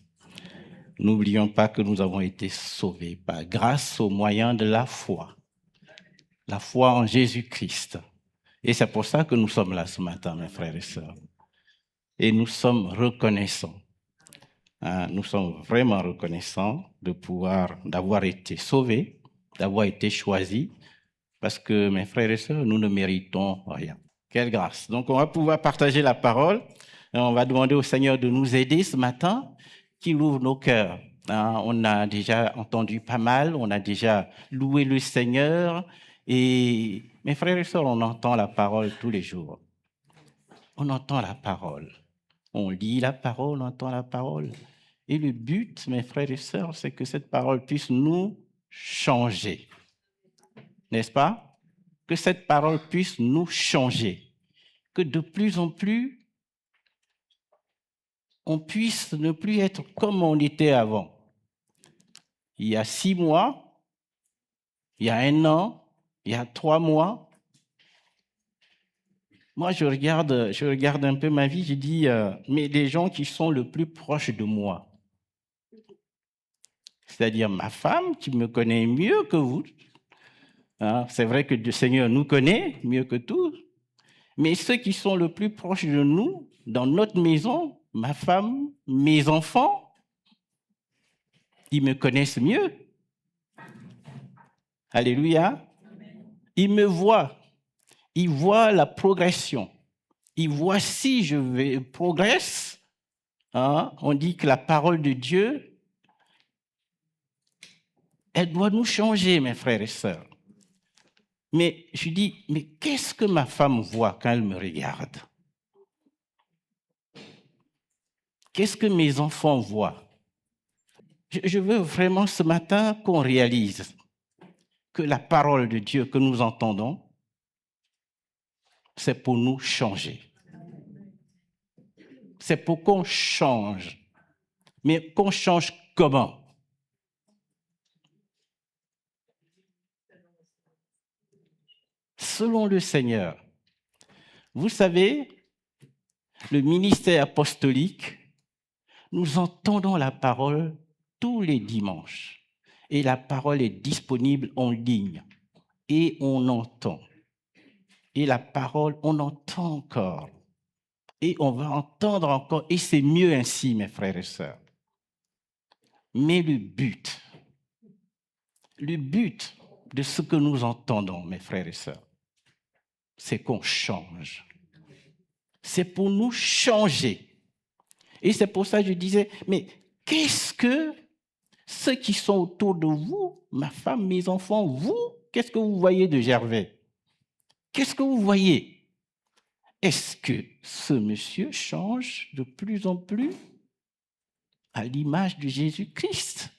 N'oublions pas que nous avons été sauvés par grâce au moyen de la foi en Jésus-Christ. Et c'est pour ça que nous sommes là ce matin, mes frères et sœurs. Et nous sommes reconnaissants. Nous sommes vraiment reconnaissants d'avoir été sauvés, d'avoir été choisis, parce que, mes frères et sœurs, nous ne méritons rien. Quelle grâce. Donc, on va pouvoir partager la parole. Et on va demander au Seigneur de nous aider ce matin, qu'il ouvre nos cœurs. On a déjà entendu pas mal, on a déjà loué le Seigneur. Et, mes frères et sœurs, on entend la parole tous les jours. On entend la parole. On lit la parole, on entend la parole. Et le but, mes frères et sœurs, c'est que cette parole puisse nous changer. N'est-ce pas? Que cette parole puisse nous changer. Que de plus en plus, on puisse ne plus être comme on était avant. Il y a 6 mois, il y a 1 an, il y a 3 mois, moi, je regarde un peu ma vie, je dis, mais les gens qui sont le plus proches de moi, c'est-à-dire ma femme qui me connaît mieux que vous, hein, c'est vrai que le Seigneur nous connaît mieux que tous, mais ceux qui sont le plus proches de nous, dans notre maison, ma femme, mes enfants, ils me connaissent mieux. Alléluia. Ils me voient. Ils voient la progression. Ils voient si je progresse. Hein? On dit que la parole de Dieu, elle doit nous changer, mes frères et sœurs. Mais je dis, mais qu'est-ce que ma femme voit quand elle me regarde? Qu'est-ce que mes enfants voient? Je veux vraiment ce matin qu'on réalise que la parole de Dieu que nous entendons, c'est pour nous changer. C'est pour qu'on change. Mais qu'on change comment? Selon le Seigneur. Vous savez, le ministère apostolique, nous entendons la parole tous les dimanches. Et la parole est disponible en ligne. Et on entend. Et la parole, on entend encore. Et on va entendre encore. Et c'est mieux ainsi, mes frères et sœurs. Mais le but de ce que nous entendons, mes frères et sœurs, c'est qu'on change. C'est pour nous changer. Et c'est pour ça que je disais, mais qu'est-ce que ceux qui sont autour de vous, ma femme, mes enfants, vous, qu'est-ce que vous voyez de Gervais? Qu'est-ce que vous voyez? Est-ce que ce monsieur change de plus en plus à l'image de Jésus-Christ?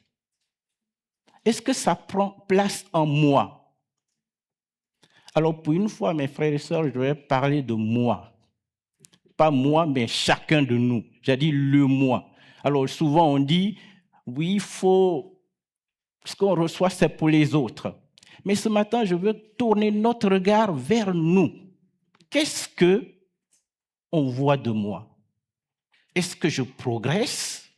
Est-ce que ça prend place en moi? Alors, pour une fois, mes frères et sœurs, je vais parler de moi. Pas moi, mais chacun de nous. J'ai dit le moi. Alors, souvent, on dit, oui, il faut... Ce qu'on reçoit, c'est pour les autres. Mais ce matin, je veux tourner notre regard vers nous. Qu'est-ce que on voit de moi? Est-ce que je progresse?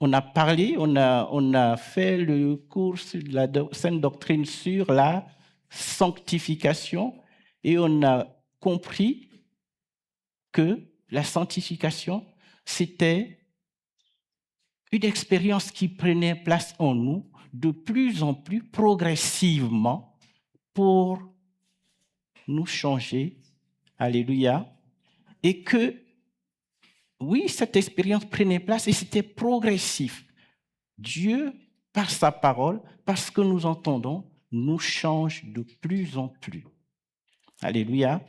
On a parlé, on a fait le cours sur la Sainte Doctrine sur la sanctification et on a compris que la sanctification, c'était une expérience qui prenait place en nous de plus en plus progressivement pour nous changer. Alléluia. Et que, oui, cette expérience prenait place et c'était progressif. Dieu, par sa parole, parce que nous entendons, nous change de plus en plus. Alléluia.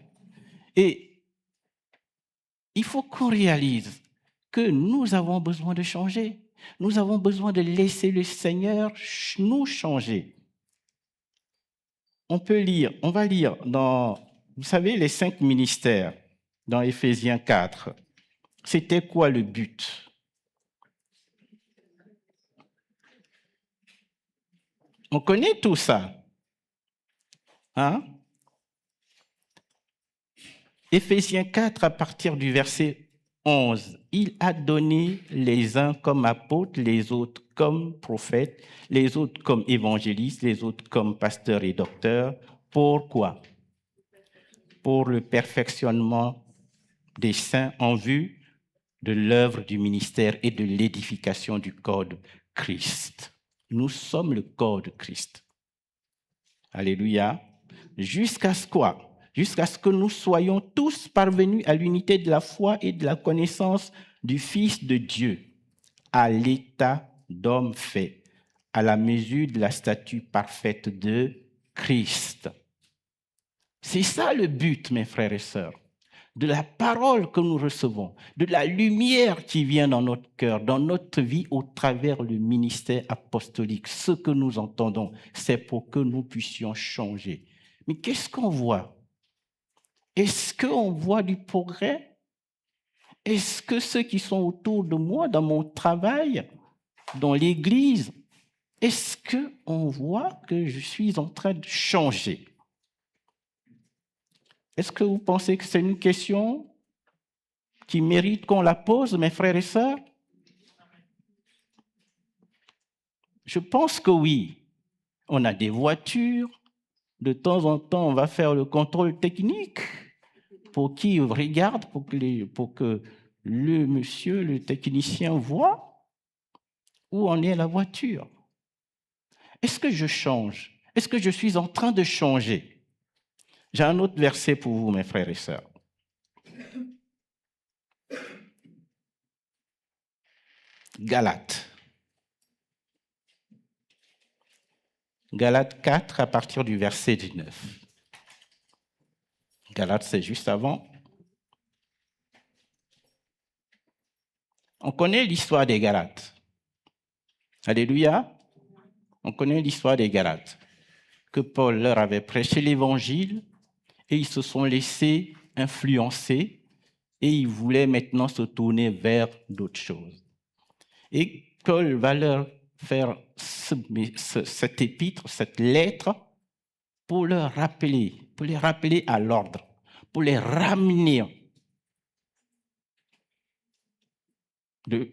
Et il faut qu'on réalise que nous avons besoin de changer. Nous avons besoin de laisser le Seigneur nous changer. On va lire dans, vous savez, les 5 ministères dans Éphésiens 4. C'était quoi le but? On connaît tout ça. Hein? Éphésiens 4, à partir du verset 11. Il a donné les uns comme apôtres, les autres comme prophètes, les autres comme évangélistes, les autres comme pasteurs et docteurs. Pourquoi? Pour le perfectionnement des saints en vue de l'œuvre du ministère et de l'édification du corps de Christ. Nous sommes le corps de Christ. Alléluia. Jusqu'à ce quoi? Jusqu'à ce que nous soyons tous parvenus à l'unité de la foi et de la connaissance du Fils de Dieu, à l'état d'homme fait, à la mesure de la stature parfaite de Christ. C'est ça le but, mes frères et sœurs, de la parole que nous recevons, de la lumière qui vient dans notre cœur, dans notre vie, au travers le ministère apostolique. Ce que nous entendons, c'est pour que nous puissions changer. Mais qu'est-ce qu'on voit? Est-ce qu'on voit du progrès? Est-ce que ceux qui sont autour de moi, dans mon travail, dans l'église, est-ce qu'on voit que je suis en train de changer? Est-ce que vous pensez que c'est une question qui mérite qu'on la pose, mes frères et sœurs? Je pense que oui. On a des voitures. De temps en temps, on va faire le contrôle technique pour qu'il regarde, pour que le monsieur, le technicien voit où en est la voiture. Est-ce que je change? Est-ce que je suis en train de changer? J'ai un autre verset pour vous, mes frères et sœurs. Galates. Galates 4 à partir du verset 19. Galates, c'est juste avant. On connaît l'histoire des Galates. Alléluia. On connaît l'histoire des Galates. Que Paul leur avait prêché l'évangile et ils se sont laissés influencer et ils voulaient maintenant se tourner vers d'autres choses. Et Paul va leur faire cette épître, cette lettre, pour les rappeler à l'ordre, pour les ramener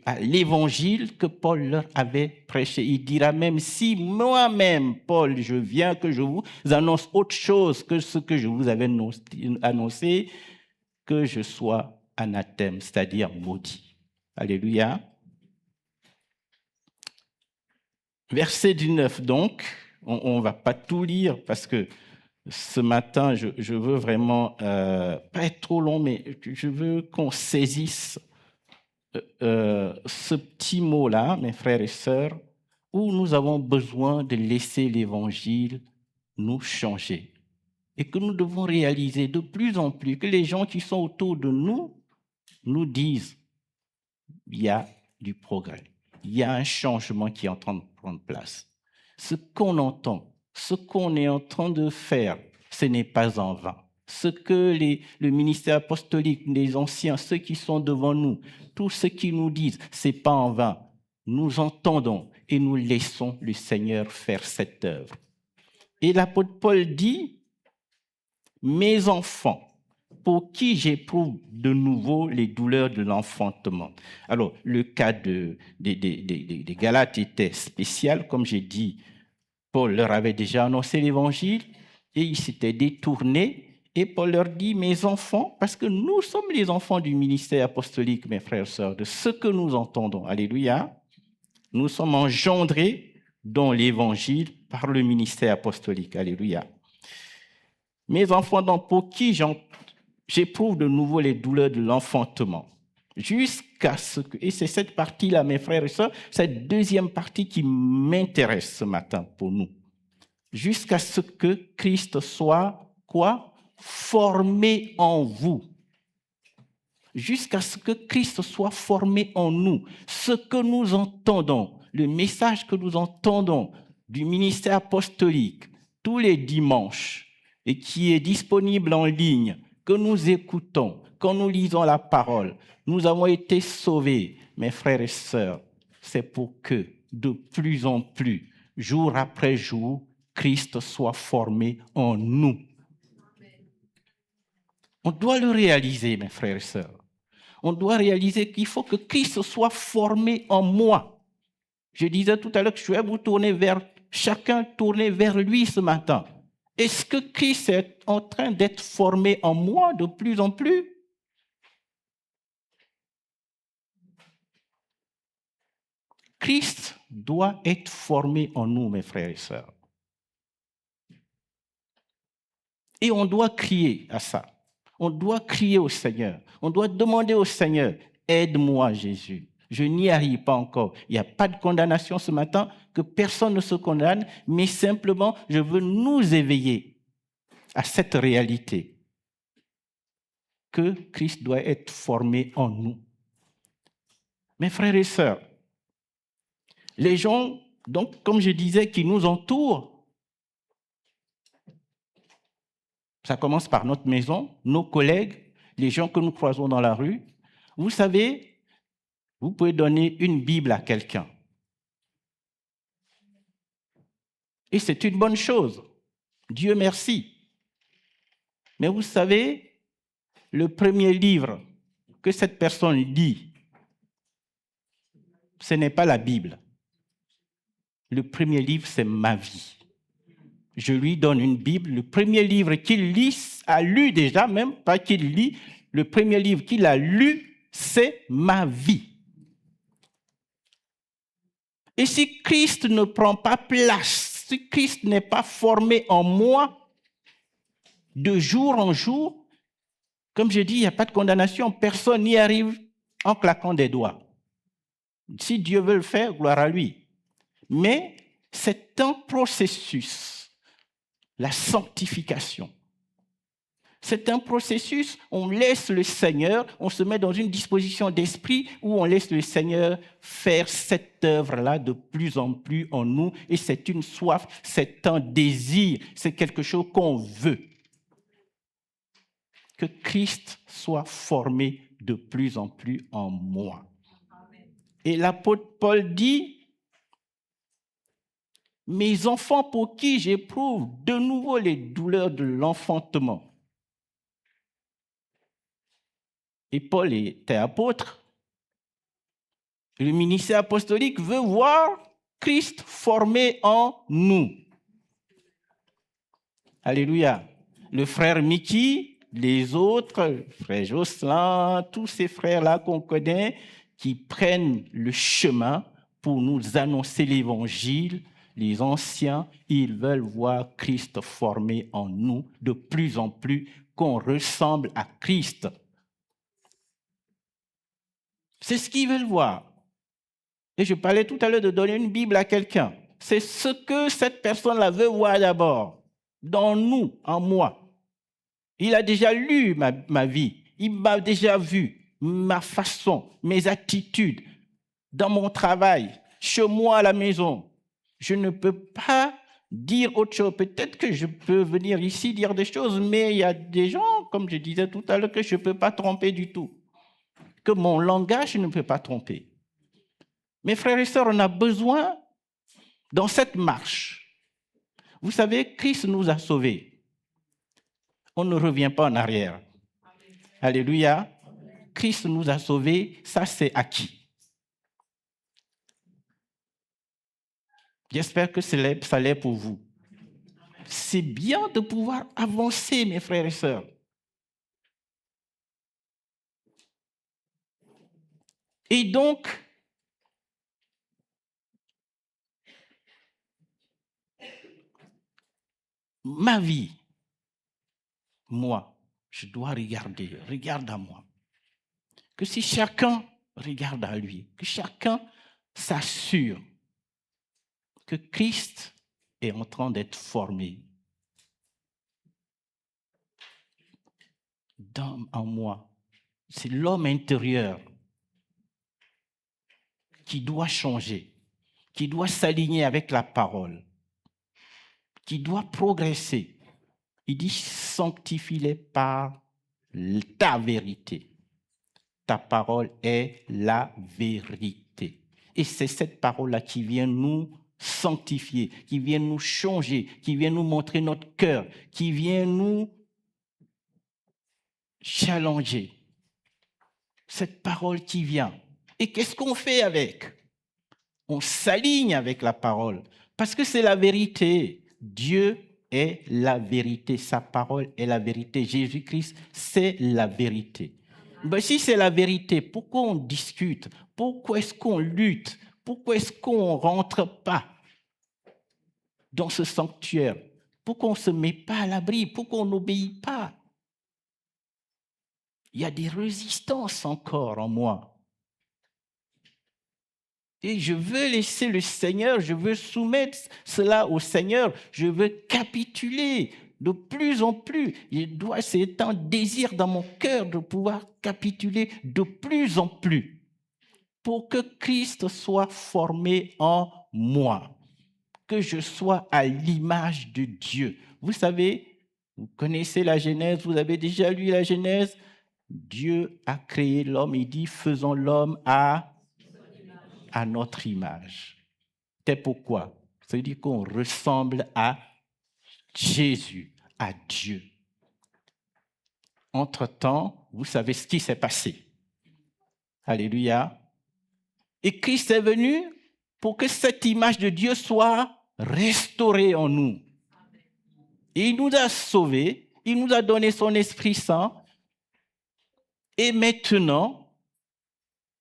à l'évangile que Paul leur avait prêché. Il dira même, si moi-même, Paul, je viens, que je vous annonce autre chose que ce que je vous avais annoncé, que je sois anathème, c'est-à-dire maudit. Alléluia. Verset 19, donc, on ne va pas tout lire parce que ce matin, je veux vraiment, pas être trop long, mais je veux qu'on saisisse ce petit mot-là, mes frères et sœurs, où nous avons besoin de laisser l'Évangile nous changer. Et que nous devons réaliser de plus en plus que les gens qui sont autour de nous disent, il y a du progrès, il y a un changement qui est en train de prendre place. Ce qu'on entend, ce qu'on est en train de faire, ce n'est pas en vain. Ce que le ministère apostolique, les anciens, ceux qui sont devant nous, tous ceux qui nous disent, ce n'est pas en vain. Nous entendons et nous laissons le Seigneur faire cette œuvre. Et l'apôtre Paul dit, mes enfants, pour qui j'éprouve de nouveau les douleurs de l'enfantement. Alors, le cas des Galates était spécial, comme j'ai dit, Paul leur avait déjà annoncé l'évangile et ils s'étaient détournés. Et Paul leur dit, mes enfants, parce que nous sommes les enfants du ministère apostolique, mes frères et sœurs, de ce que nous entendons. Alléluia. Nous sommes engendrés dans l'évangile par le ministère apostolique. Alléluia. Mes enfants, donc, pour qui j'éprouve de nouveau les douleurs de l'enfantement, jusqu'à ce que, et c'est cette partie-là, mes frères et sœurs, cette deuxième partie qui m'intéresse ce matin pour nous, jusqu'à ce que Christ soit, quoi? Formé en vous. Jusqu'à ce que Christ soit formé en nous. Ce que nous entendons, le message que nous entendons du ministère apostolique tous les dimanches et qui est disponible en ligne, que nous écoutons, quand nous lisons la parole, nous avons été sauvés, mes frères et sœurs. C'est pour que, de plus en plus, jour après jour, Christ soit formé en nous. On doit le réaliser, mes frères et sœurs. On doit réaliser qu'il faut que Christ soit formé en moi. Je disais tout à l'heure que je vais vous tourner vers chacun, tourner vers lui ce matin. Est-ce que Christ est en train d'être formé en moi de plus en plus? Christ doit être formé en nous, mes frères et sœurs. Et on doit crier à ça. On doit crier au Seigneur. On doit demander au Seigneur, aide-moi Jésus. Je n'y arrive pas encore. Il n'y a pas de condamnation ce matin, que personne ne se condamne, mais simplement, je veux nous éveiller à cette réalité que Christ doit être formé en nous. Mes frères et sœurs, les gens, donc, comme je disais, qui nous entourent, ça commence par notre maison, nos collègues, les gens que nous croisons dans la rue. Vous savez, vous pouvez donner une Bible à quelqu'un. Et c'est une bonne chose. Dieu merci. Mais vous savez, le premier livre que cette personne lit, ce n'est pas la Bible. Le premier livre, c'est ma vie. Je lui donne une Bible. Le premier livre qu'il lit, a lu déjà, même pas qu'il lit, le premier livre qu'il a lu, c'est ma vie. Et si Christ ne prend pas place, si Christ n'est pas formé en moi, de jour en jour, comme je dis, il n'y a pas de condamnation, personne n'y arrive en claquant des doigts. Si Dieu veut le faire, gloire à lui. Mais c'est un processus, la sanctification. C'est un processus, on laisse le Seigneur, on se met dans une disposition d'esprit où on laisse le Seigneur faire cette œuvre-là de plus en plus en nous. Et c'est une soif, c'est un désir, c'est quelque chose qu'on veut. Que Christ soit formé de plus en plus en moi. Et l'apôtre Paul dit, « Mes enfants pour qui j'éprouve de nouveau les douleurs de l'enfantement. » Et Paul était apôtre. Le ministère apostolique veut voir Christ formé en nous. Alléluia. Le frère Mickey, les autres, frère Jocelyn, tous ces frères-là qu'on connaît, qui prennent le chemin pour nous annoncer l'évangile, les anciens, ils veulent voir Christ formé en nous de plus en plus, qu'on ressemble à Christ. C'est ce qu'ils veulent voir. Et je parlais tout à l'heure de donner une Bible à quelqu'un. C'est ce que cette personne-là veut voir d'abord, dans nous, en moi. Il a déjà lu ma vie. Il m'a déjà vu, ma façon, mes attitudes, dans mon travail, chez moi à la maison. Je ne peux pas dire autre chose. Peut-être que je peux venir ici dire des choses, mais il y a des gens, comme je disais tout à l'heure, que je ne peux pas tromper du tout. Que mon langage ne peut pas tromper. Mes frères et sœurs, on a besoin, dans cette marche, vous savez, Christ nous a sauvés. On ne revient pas en arrière. Alléluia. Christ nous a sauvés, ça c'est acquis. J'espère que ça l'est pour vous. C'est bien de pouvoir avancer, mes frères et sœurs. Et donc, ma vie, moi, je dois regarde à moi. Que si chacun regarde à lui, que chacun s'assure que Christ est en train d'être formé en moi. C'est l'homme intérieur qui doit changer, qui doit s'aligner avec la parole, qui doit progresser. Il dit, sanctifie-les par ta vérité. Ta parole est la vérité. Et c'est cette parole-là qui vient nous sanctifier, qui vient nous changer, qui vient nous montrer notre cœur, qui vient nous challenger. Cette parole qui vient. Et qu'est-ce qu'on fait avec? On s'aligne avec la parole, parce que c'est la vérité. Dieu est la vérité, sa parole est la vérité. Jésus-Christ, c'est la vérité. Ben, si c'est la vérité, pourquoi on discute? Pourquoi est-ce qu'on lutte? Pourquoi est-ce qu'on ne rentre pas dans ce sanctuaire? Pourquoi on ne se met pas à l'abri? Pourquoi on n'obéit pas? Il y a des résistances encore en moi. Et je veux laisser le Seigneur, je veux soumettre cela au Seigneur, je veux capituler de plus en plus. C'est un désir dans mon cœur de pouvoir capituler de plus en plus pour que Christ soit formé en moi, que je sois à l'image de Dieu. Vous savez, vous connaissez la Genèse, vous avez déjà lu la Genèse. Dieu a créé l'homme, il dit, faisons l'homme à notre image. C'est pourquoi? C'est-à-dire qu'on ressemble à Jésus, à Dieu. Entre-temps, vous savez ce qui s'est passé. Alléluia. Et Christ est venu pour que cette image de Dieu soit restaurée en nous. Et il nous a sauvés, il nous a donné son Esprit Saint. Et maintenant,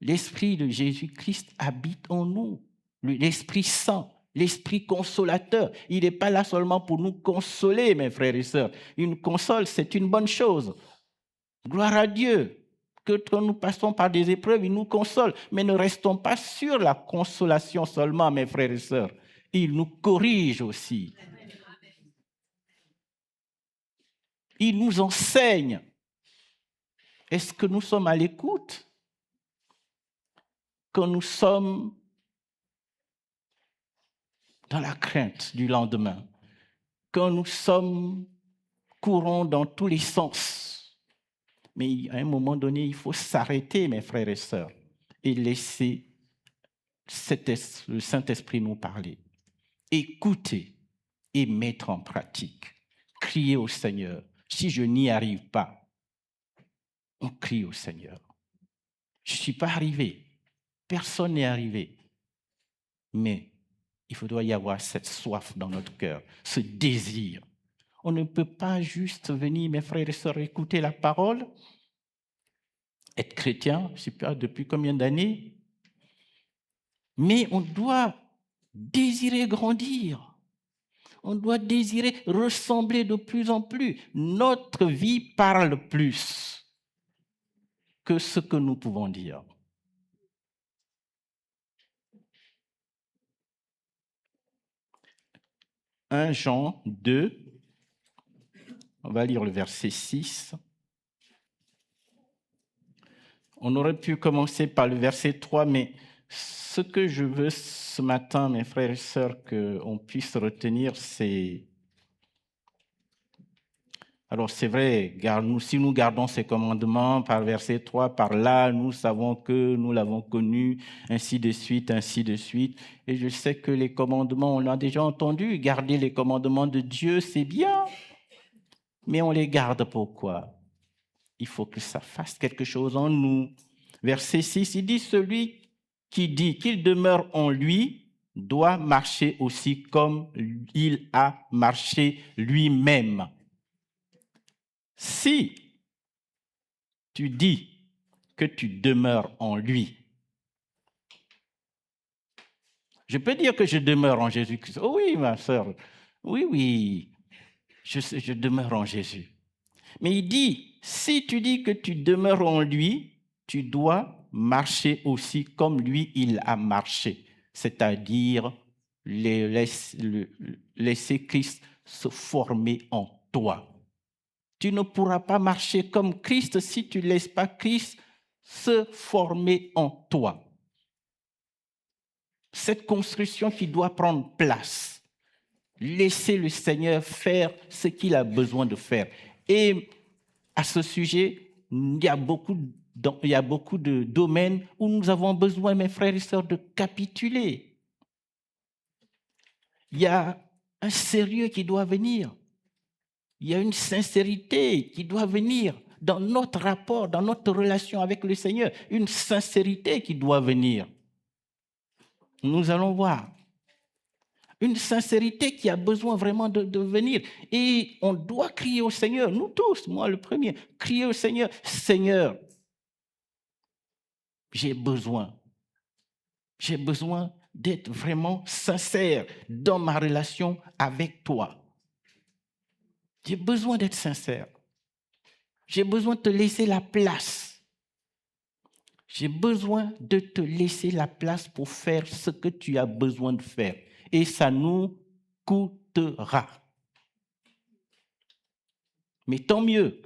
l'Esprit de Jésus-Christ habite en nous. L'Esprit Saint, l'Esprit consolateur. Il n'est pas là seulement pour nous consoler, mes frères et sœurs. Une console, c'est une bonne chose. Gloire à Dieu. Que quand nous passons par des épreuves, il nous console. Mais ne restons pas sur la consolation seulement, mes frères et sœurs. Il nous corrige aussi. Il nous enseigne. Est-ce que nous sommes à l'écoute quand nous sommes dans la crainte du lendemain, quand nous courons dans tous les sens? Mais à un moment donné, il faut s'arrêter, mes frères et sœurs, et laisser le Saint-Esprit nous parler. Écouter et mettre en pratique. Crier au Seigneur. Si je n'y arrive pas, on crie au Seigneur. Je ne suis pas arrivé. Personne n'est arrivé. Mais il doit y avoir cette soif dans notre cœur, ce désir. On ne peut pas juste venir, mes frères et sœurs, écouter la parole, être chrétien, je ne sais pas depuis combien d'années, mais on doit désirer grandir. On doit désirer ressembler de plus en plus. Notre vie parle plus que ce que nous pouvons dire. « 1 Jean 2, on va lire le verset 6. On aurait pu commencer par le verset 3, mais ce que je veux ce matin, mes frères et sœurs, qu'on puisse retenir, c'est... Alors c'est vrai, si nous gardons ces commandements par verset 3, par là, nous savons que nous l'avons connu, ainsi de suite, ainsi de suite. Et je sais que les commandements, on l'a déjà entendu, garder les commandements de Dieu, c'est bien. Mais on les garde pourquoi? Il faut que ça fasse quelque chose en nous. Verset 6, il dit, celui qui dit qu'il demeure en lui doit marcher aussi comme il a marché lui-même. Si tu dis que tu demeures en lui, je peux dire que je demeure en Jésus-Christ. Oh oui, ma sœur, oui, je demeure en Jésus. Mais il dit, si tu dis que tu demeures en lui, tu dois marcher aussi comme lui, il a marché. C'est-à-dire laisser Christ se former en toi. Tu ne pourras pas marcher comme Christ si tu ne laisses pas Christ se former en toi. Cette construction qui doit prendre place. Laisser le Seigneur faire ce qu'il a besoin de faire. Et à ce sujet, il y a beaucoup de domaines où nous avons besoin, mes frères et sœurs, de capituler. Il y a un sérieux qui doit venir. Il y a une sincérité qui doit venir dans notre rapport, dans notre relation avec le Seigneur. Une sincérité qui doit venir. Nous allons voir. Une sincérité qui a besoin vraiment de venir. Et on doit crier au Seigneur, nous tous, moi le premier, crier au Seigneur, Seigneur, j'ai besoin d'être vraiment sincère dans ma relation avec toi. J'ai besoin d'être sincère. J'ai besoin de te laisser la place. J'ai besoin de te laisser la place pour faire ce que tu as besoin de faire. Et ça nous coûtera. Mais tant mieux.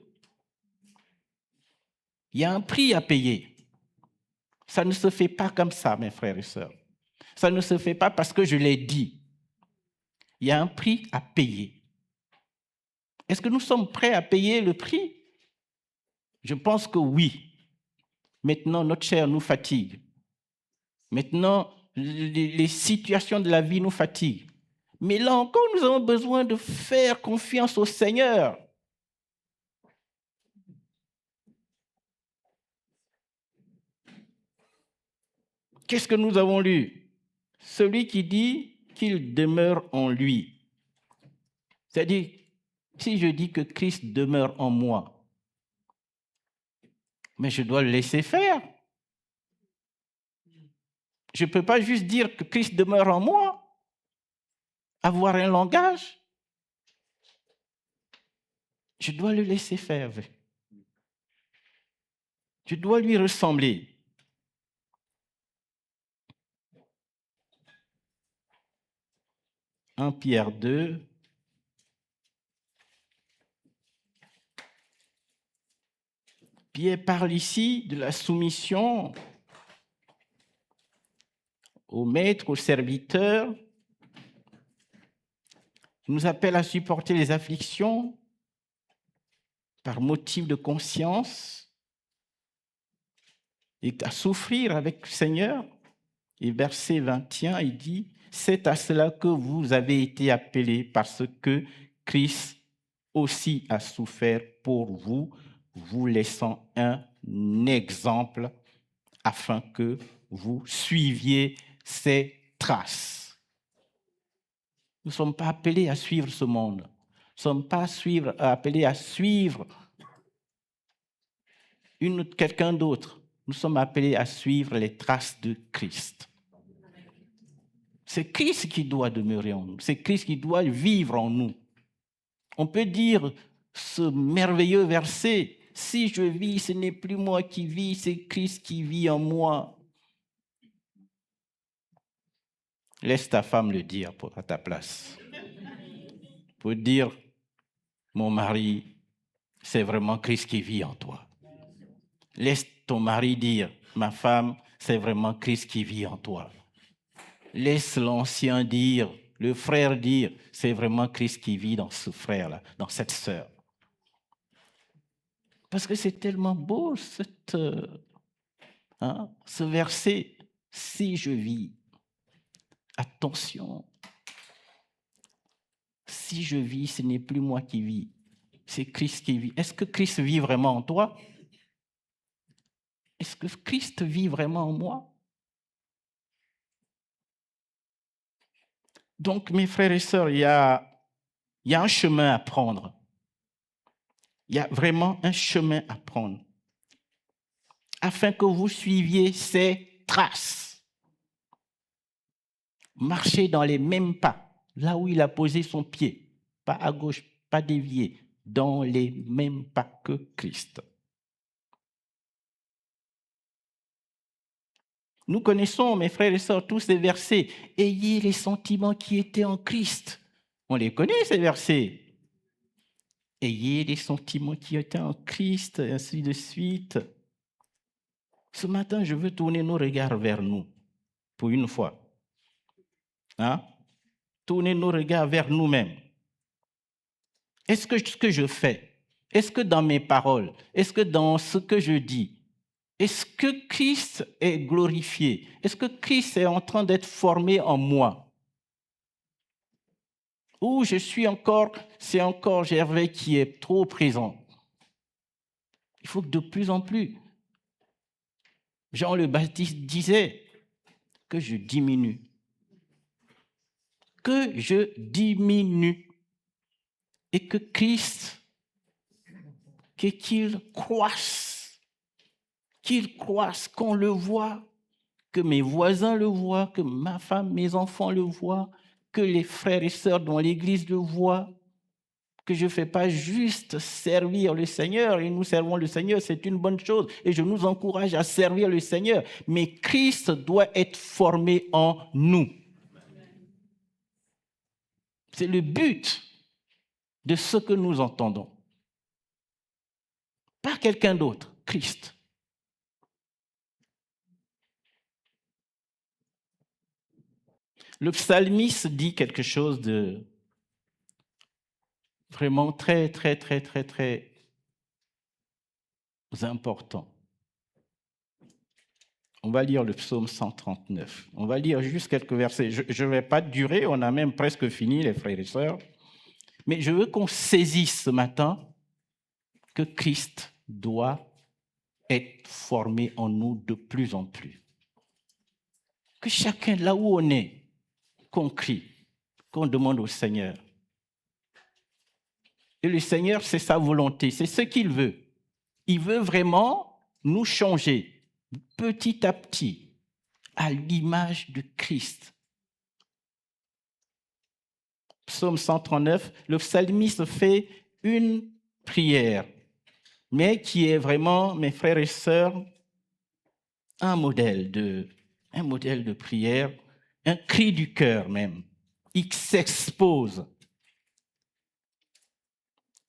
Il y a un prix à payer. Ça ne se fait pas comme ça, mes frères et sœurs. Ça ne se fait pas parce que je l'ai dit. Il y a un prix à payer. Est-ce que nous sommes prêts à payer le prix? Je pense que oui. Maintenant, notre chair nous fatigue. Maintenant, les situations de la vie nous fatiguent. Mais là encore, nous avons besoin de faire confiance au Seigneur. Qu'est-ce que nous avons lu? Celui qui dit qu'il demeure en lui. C'est-à-dire, si je dis que Christ demeure en moi, mais je dois le laisser faire. Je ne peux pas juste dire que Christ demeure en moi, avoir un langage. Je dois le laisser faire. Je dois lui ressembler. 1 Pierre 2. Pierre parle ici de la soumission au maître, au serviteur. Il nous appelle à supporter les afflictions par motif de conscience et à souffrir avec le Seigneur. Et verset 21, il dit, « C'est à cela que vous avez été appelés parce que Christ aussi a souffert pour vous, vous laissant un exemple afin que vous suiviez ses traces. » Nous ne sommes pas appelés à suivre ce monde. Nous ne sommes pas appelés à suivre quelqu'un d'autre. Nous sommes appelés à suivre les traces de Christ. C'est Christ qui doit demeurer en nous. C'est Christ qui doit vivre en nous. On peut dire ce merveilleux verset, « Si je vis, ce n'est plus moi qui vis, c'est Christ qui vit en moi. » Laisse ta femme le dire à ta place. Pour dire, mon mari, c'est vraiment Christ qui vit en toi. Laisse ton mari dire, ma femme, c'est vraiment Christ qui vit en toi. Laisse l'ancien dire, le frère dire, c'est vraiment Christ qui vit dans ce frère-là, dans cette sœur. Parce que c'est tellement beau, ce verset, si je vis. Attention, si je vis, ce n'est plus moi qui vis, c'est Christ qui vit. Est-ce que Christ vit vraiment en toi? Est-ce que Christ vit vraiment en moi? Donc, mes frères et sœurs, il y a un chemin à prendre. Il y a vraiment un chemin à prendre afin que vous suiviez ses traces. Marchez dans les mêmes pas, là où il a posé son pied, pas à gauche, pas dévié, dans les mêmes pas que Christ. Nous connaissons, mes frères et sœurs, tous ces versets. Ayez les sentiments qui étaient en Christ. On les connaît, ces versets. Ayez les sentiments qui étaient en Christ, et ainsi de suite. Ce matin, je veux tourner nos regards vers nous, pour une fois. Tourner nos regards vers nous-mêmes. Est-ce que ce que je fais, est-ce que dans mes paroles, est-ce que dans ce que je dis, est-ce que Christ est glorifié? Est-ce que Christ est en train d'être formé en moi? Ou c'est encore Gervais qui est trop présent? Il faut que de plus en plus, Jean le Baptiste disait que je diminue. Que je diminue. Et que Christ, qu'il croisse, qu'on le voit, que mes voisins le voient, que ma femme, mes enfants le voient, que les frères et sœurs dans l'Église le voient, que je ne fais pas juste servir le Seigneur, et nous servons le Seigneur, c'est une bonne chose, et je nous encourage à servir le Seigneur, mais Christ doit être formé en nous. C'est le but de ce que nous entendons. Pas quelqu'un d'autre, Christ. Le psalmiste dit quelque chose de vraiment très, très, très, très, très important. On va lire le psaume 139. On va lire juste quelques versets. Je ne vais pas durer, on a même presque fini, les frères et sœurs. Mais je veux qu'on saisisse ce matin que Christ doit être formé en nous de plus en plus. Que chacun, là où on est, qu'on crie, qu'on demande au Seigneur. Et le Seigneur, c'est sa volonté, c'est ce qu'il veut. Il veut vraiment nous changer petit à petit à l'image de Christ. Psaume 139, le psalmiste fait une prière, mais qui est vraiment, mes frères et sœurs, un modèle de prière, un cri du cœur même. Il s'expose.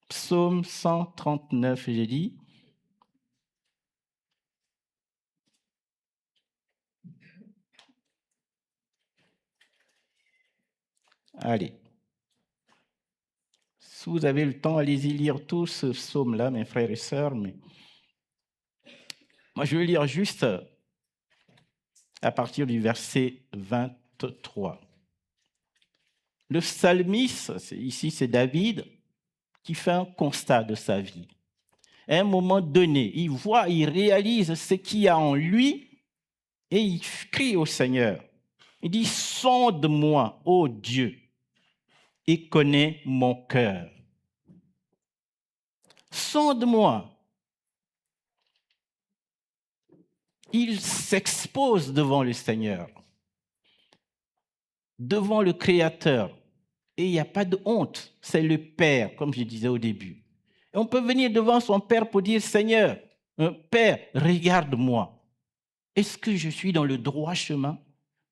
Psaume 139, j'ai dit. Allez. Si vous avez le temps, allez-y lire tout ce psaume-là, mes frères et sœurs. Mais moi, je vais lire juste à partir du verset 23. Le psalmiste, ici c'est David, qui fait un constat de sa vie. À un moment donné, il voit, il réalise ce qu'il y a en lui et il crie au Seigneur. Il dit, sonde-moi, ô Dieu, et connais mon cœur. Sonde-moi. Il s'expose devant le Seigneur, devant le Créateur. Et il n'y a pas de honte, c'est le Père, comme je disais au début. Et on peut venir devant son Père pour dire, Seigneur, Père, regarde-moi. Est-ce que je suis dans le droit chemin?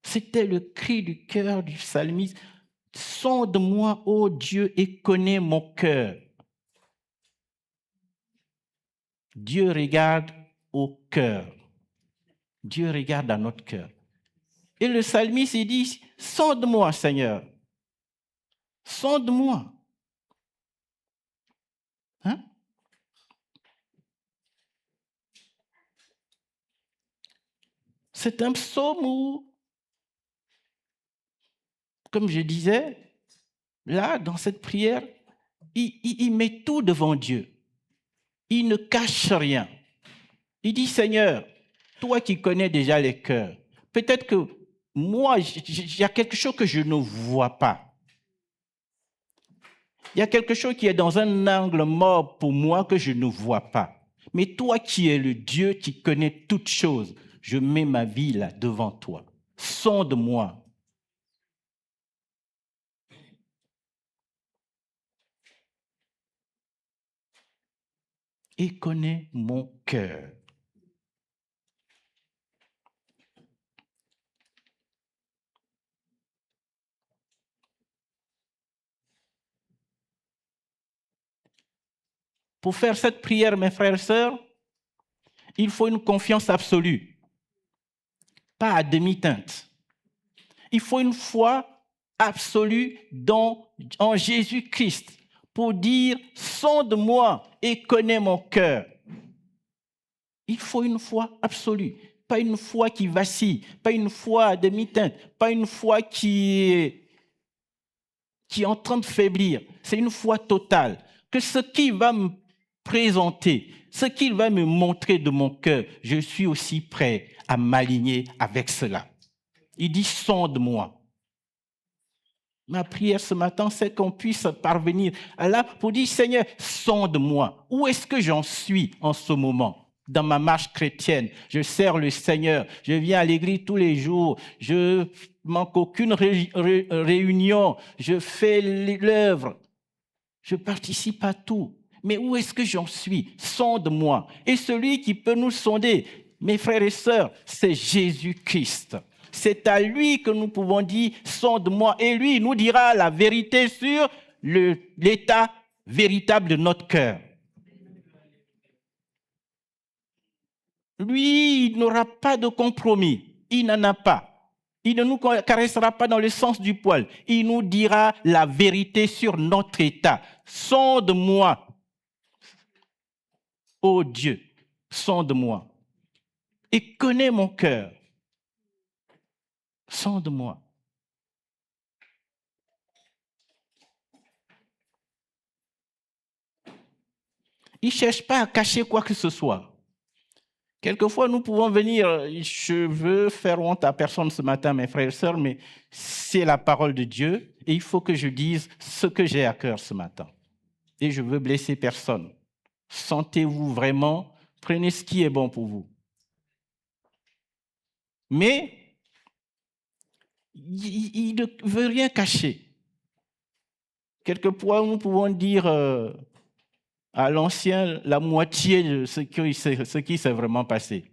C'était le cri du cœur du psalmiste. Sonde-moi, ô Dieu, et connais mon cœur. Dieu regarde au cœur. Dieu regarde à notre cœur. Et le psalmiste, il dit, sonde-moi, Seigneur. Sonde-moi. Hein? C'est un psaume où, comme je disais, là, dans cette prière, il met tout devant Dieu. Il ne cache rien. Il dit, Seigneur, toi qui connais déjà les cœurs, peut-être que moi, il y a quelque chose que je ne vois pas. Il y a quelque chose qui est dans un angle mort pour moi que je ne vois pas. Mais toi qui es le Dieu qui connaît toutes choses, je mets ma vie là devant toi. Sonde-moi. Et connais mon cœur. Pour faire cette prière, mes frères et sœurs, il faut une confiance absolue, pas à demi-teinte. Il faut une foi absolue en Jésus-Christ pour dire « sonde-moi et connais mon cœur ». Il faut une foi absolue, pas une foi qui vacille, pas une foi à demi-teinte, pas une foi qui est en train de faiblir. C'est une foi totale. Que ce qui va me présenter, ce qu'il va me montrer de mon cœur, je suis aussi prêt à m'aligner avec cela. Il dit, sonde-moi. Ma prière ce matin, c'est qu'on puisse parvenir à là pour dire, Seigneur, sonde-moi. Où est-ce que j'en suis en ce moment dans ma marche chrétienne? Je sers le Seigneur, je viens à l'église tous les jours, je manque aucune réunion, je fais l'œuvre, je participe à tout. Mais où est-ce que j'en suis? Sonde-moi. Et celui qui peut nous sonder, mes frères et sœurs, c'est Jésus-Christ. C'est à lui que nous pouvons dire, sonde-moi. Et lui, il nous dira la vérité sur l'état véritable de notre cœur. Lui, il n'aura pas de compromis. Il n'en a pas. Il ne nous caressera pas dans le sens du poil. Il nous dira la vérité sur notre état. Sonde-moi. Ô Dieu, sonde-moi et connais mon cœur. Sonde-moi. Il ne cherche pas à cacher quoi que ce soit. Quelquefois, nous pouvons venir, je veux faire honte à personne ce matin, mes frères et sœurs, mais c'est la parole de Dieu et il faut que je dise ce que j'ai à cœur ce matin. Et je veux blesser personne. Sentez-vous vraiment, prenez ce qui est bon pour vous. Mais il ne veut rien cacher. Quelquefois, nous pouvons dire à l'ancien la moitié de ce qui s'est vraiment passé.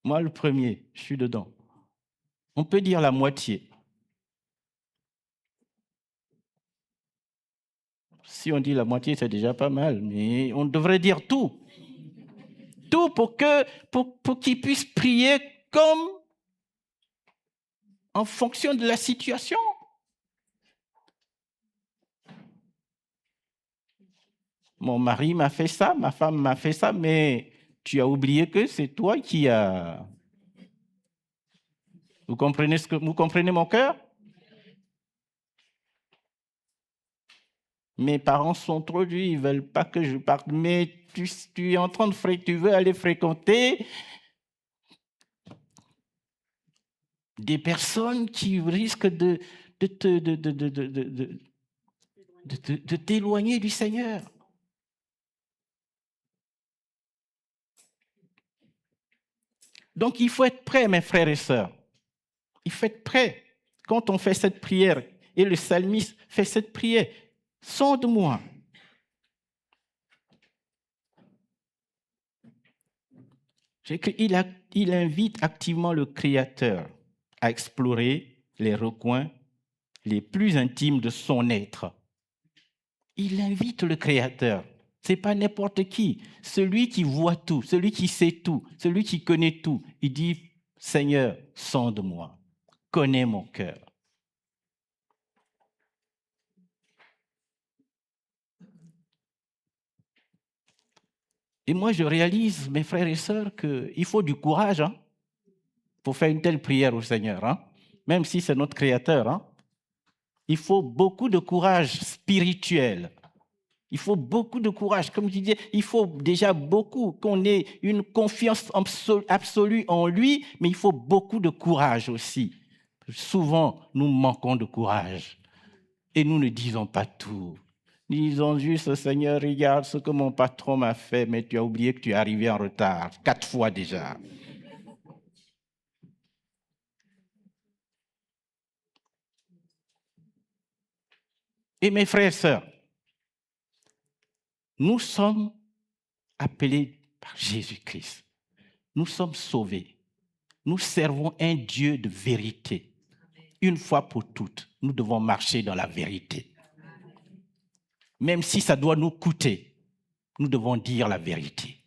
Moi, le premier, je suis dedans. On peut dire la moitié. Si on dit la moitié, c'est déjà pas mal, mais on devrait dire tout. Tout pour qu'ils puissent prier comme en fonction de la situation. Mon mari m'a fait ça, ma femme m'a fait ça, mais tu as oublié que c'est toi qui as... Vous comprenez mon cœur? Mes parents sont trop durs, ils ne veulent pas que je parte, mais tu es en train tu veux aller fréquenter des personnes qui risquent de t'éloigner du Seigneur. Donc, il faut être prêt, mes frères et sœurs. Il faut être prêt quand on fait cette prière et le psalmiste fait cette prière. Sonde-moi. Il invite activement le Créateur à explorer les recoins les plus intimes de son être. Il invite le Créateur. Ce n'est pas n'importe qui. Celui qui voit tout, celui qui sait tout, celui qui connaît tout. Il dit, Seigneur, sonde-moi, connais mon cœur. Et moi, je réalise, mes frères et sœurs, qu'il faut du courage pour faire une telle prière au Seigneur, même si c'est notre Créateur. Il faut beaucoup de courage spirituel. Il faut beaucoup de courage. Comme je disais, il faut déjà beaucoup qu'on ait une confiance absolue en lui, mais il faut beaucoup de courage aussi. Souvent, nous manquons de courage et nous ne disons pas tout. Nous disons juste, Seigneur, regarde ce que mon patron m'a fait, mais tu as oublié que tu es arrivé en retard 4 fois déjà. Et mes frères et sœurs, nous sommes appelés par Jésus-Christ. Nous sommes sauvés. Nous servons un Dieu de vérité. Une fois pour toutes, nous devons marcher dans la vérité. Même si ça doit nous coûter, nous devons dire la vérité.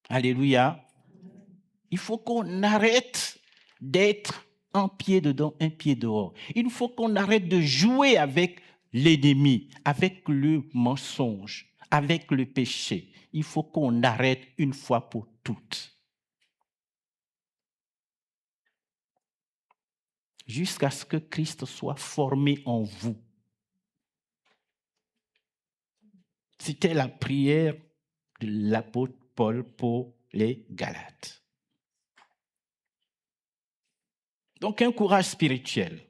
Alléluia. Il faut qu'on arrête d'être un pied dedans, un pied dehors. Il faut qu'on arrête de jouer avec l'ennemi, avec le mensonge, avec le péché. Il faut qu'on arrête une fois pour toutes. Jusqu'à ce que Christ soit formé en vous. C'était la prière de l'apôtre Paul pour les Galates. Donc un courage spirituel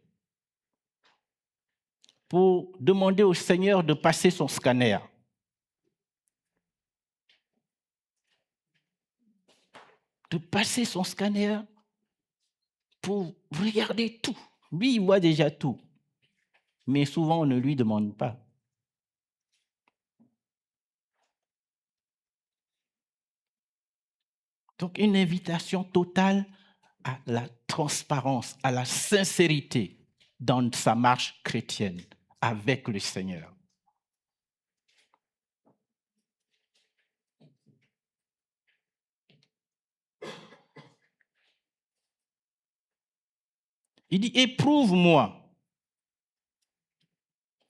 pour demander au Seigneur de passer son scanner. De passer son scanner pour regarder tout. Lui, il voit déjà tout. Mais souvent, on ne lui demande pas. Donc, une invitation totale à la transparence, à la sincérité dans sa marche chrétienne avec le Seigneur. Il dit, éprouve-moi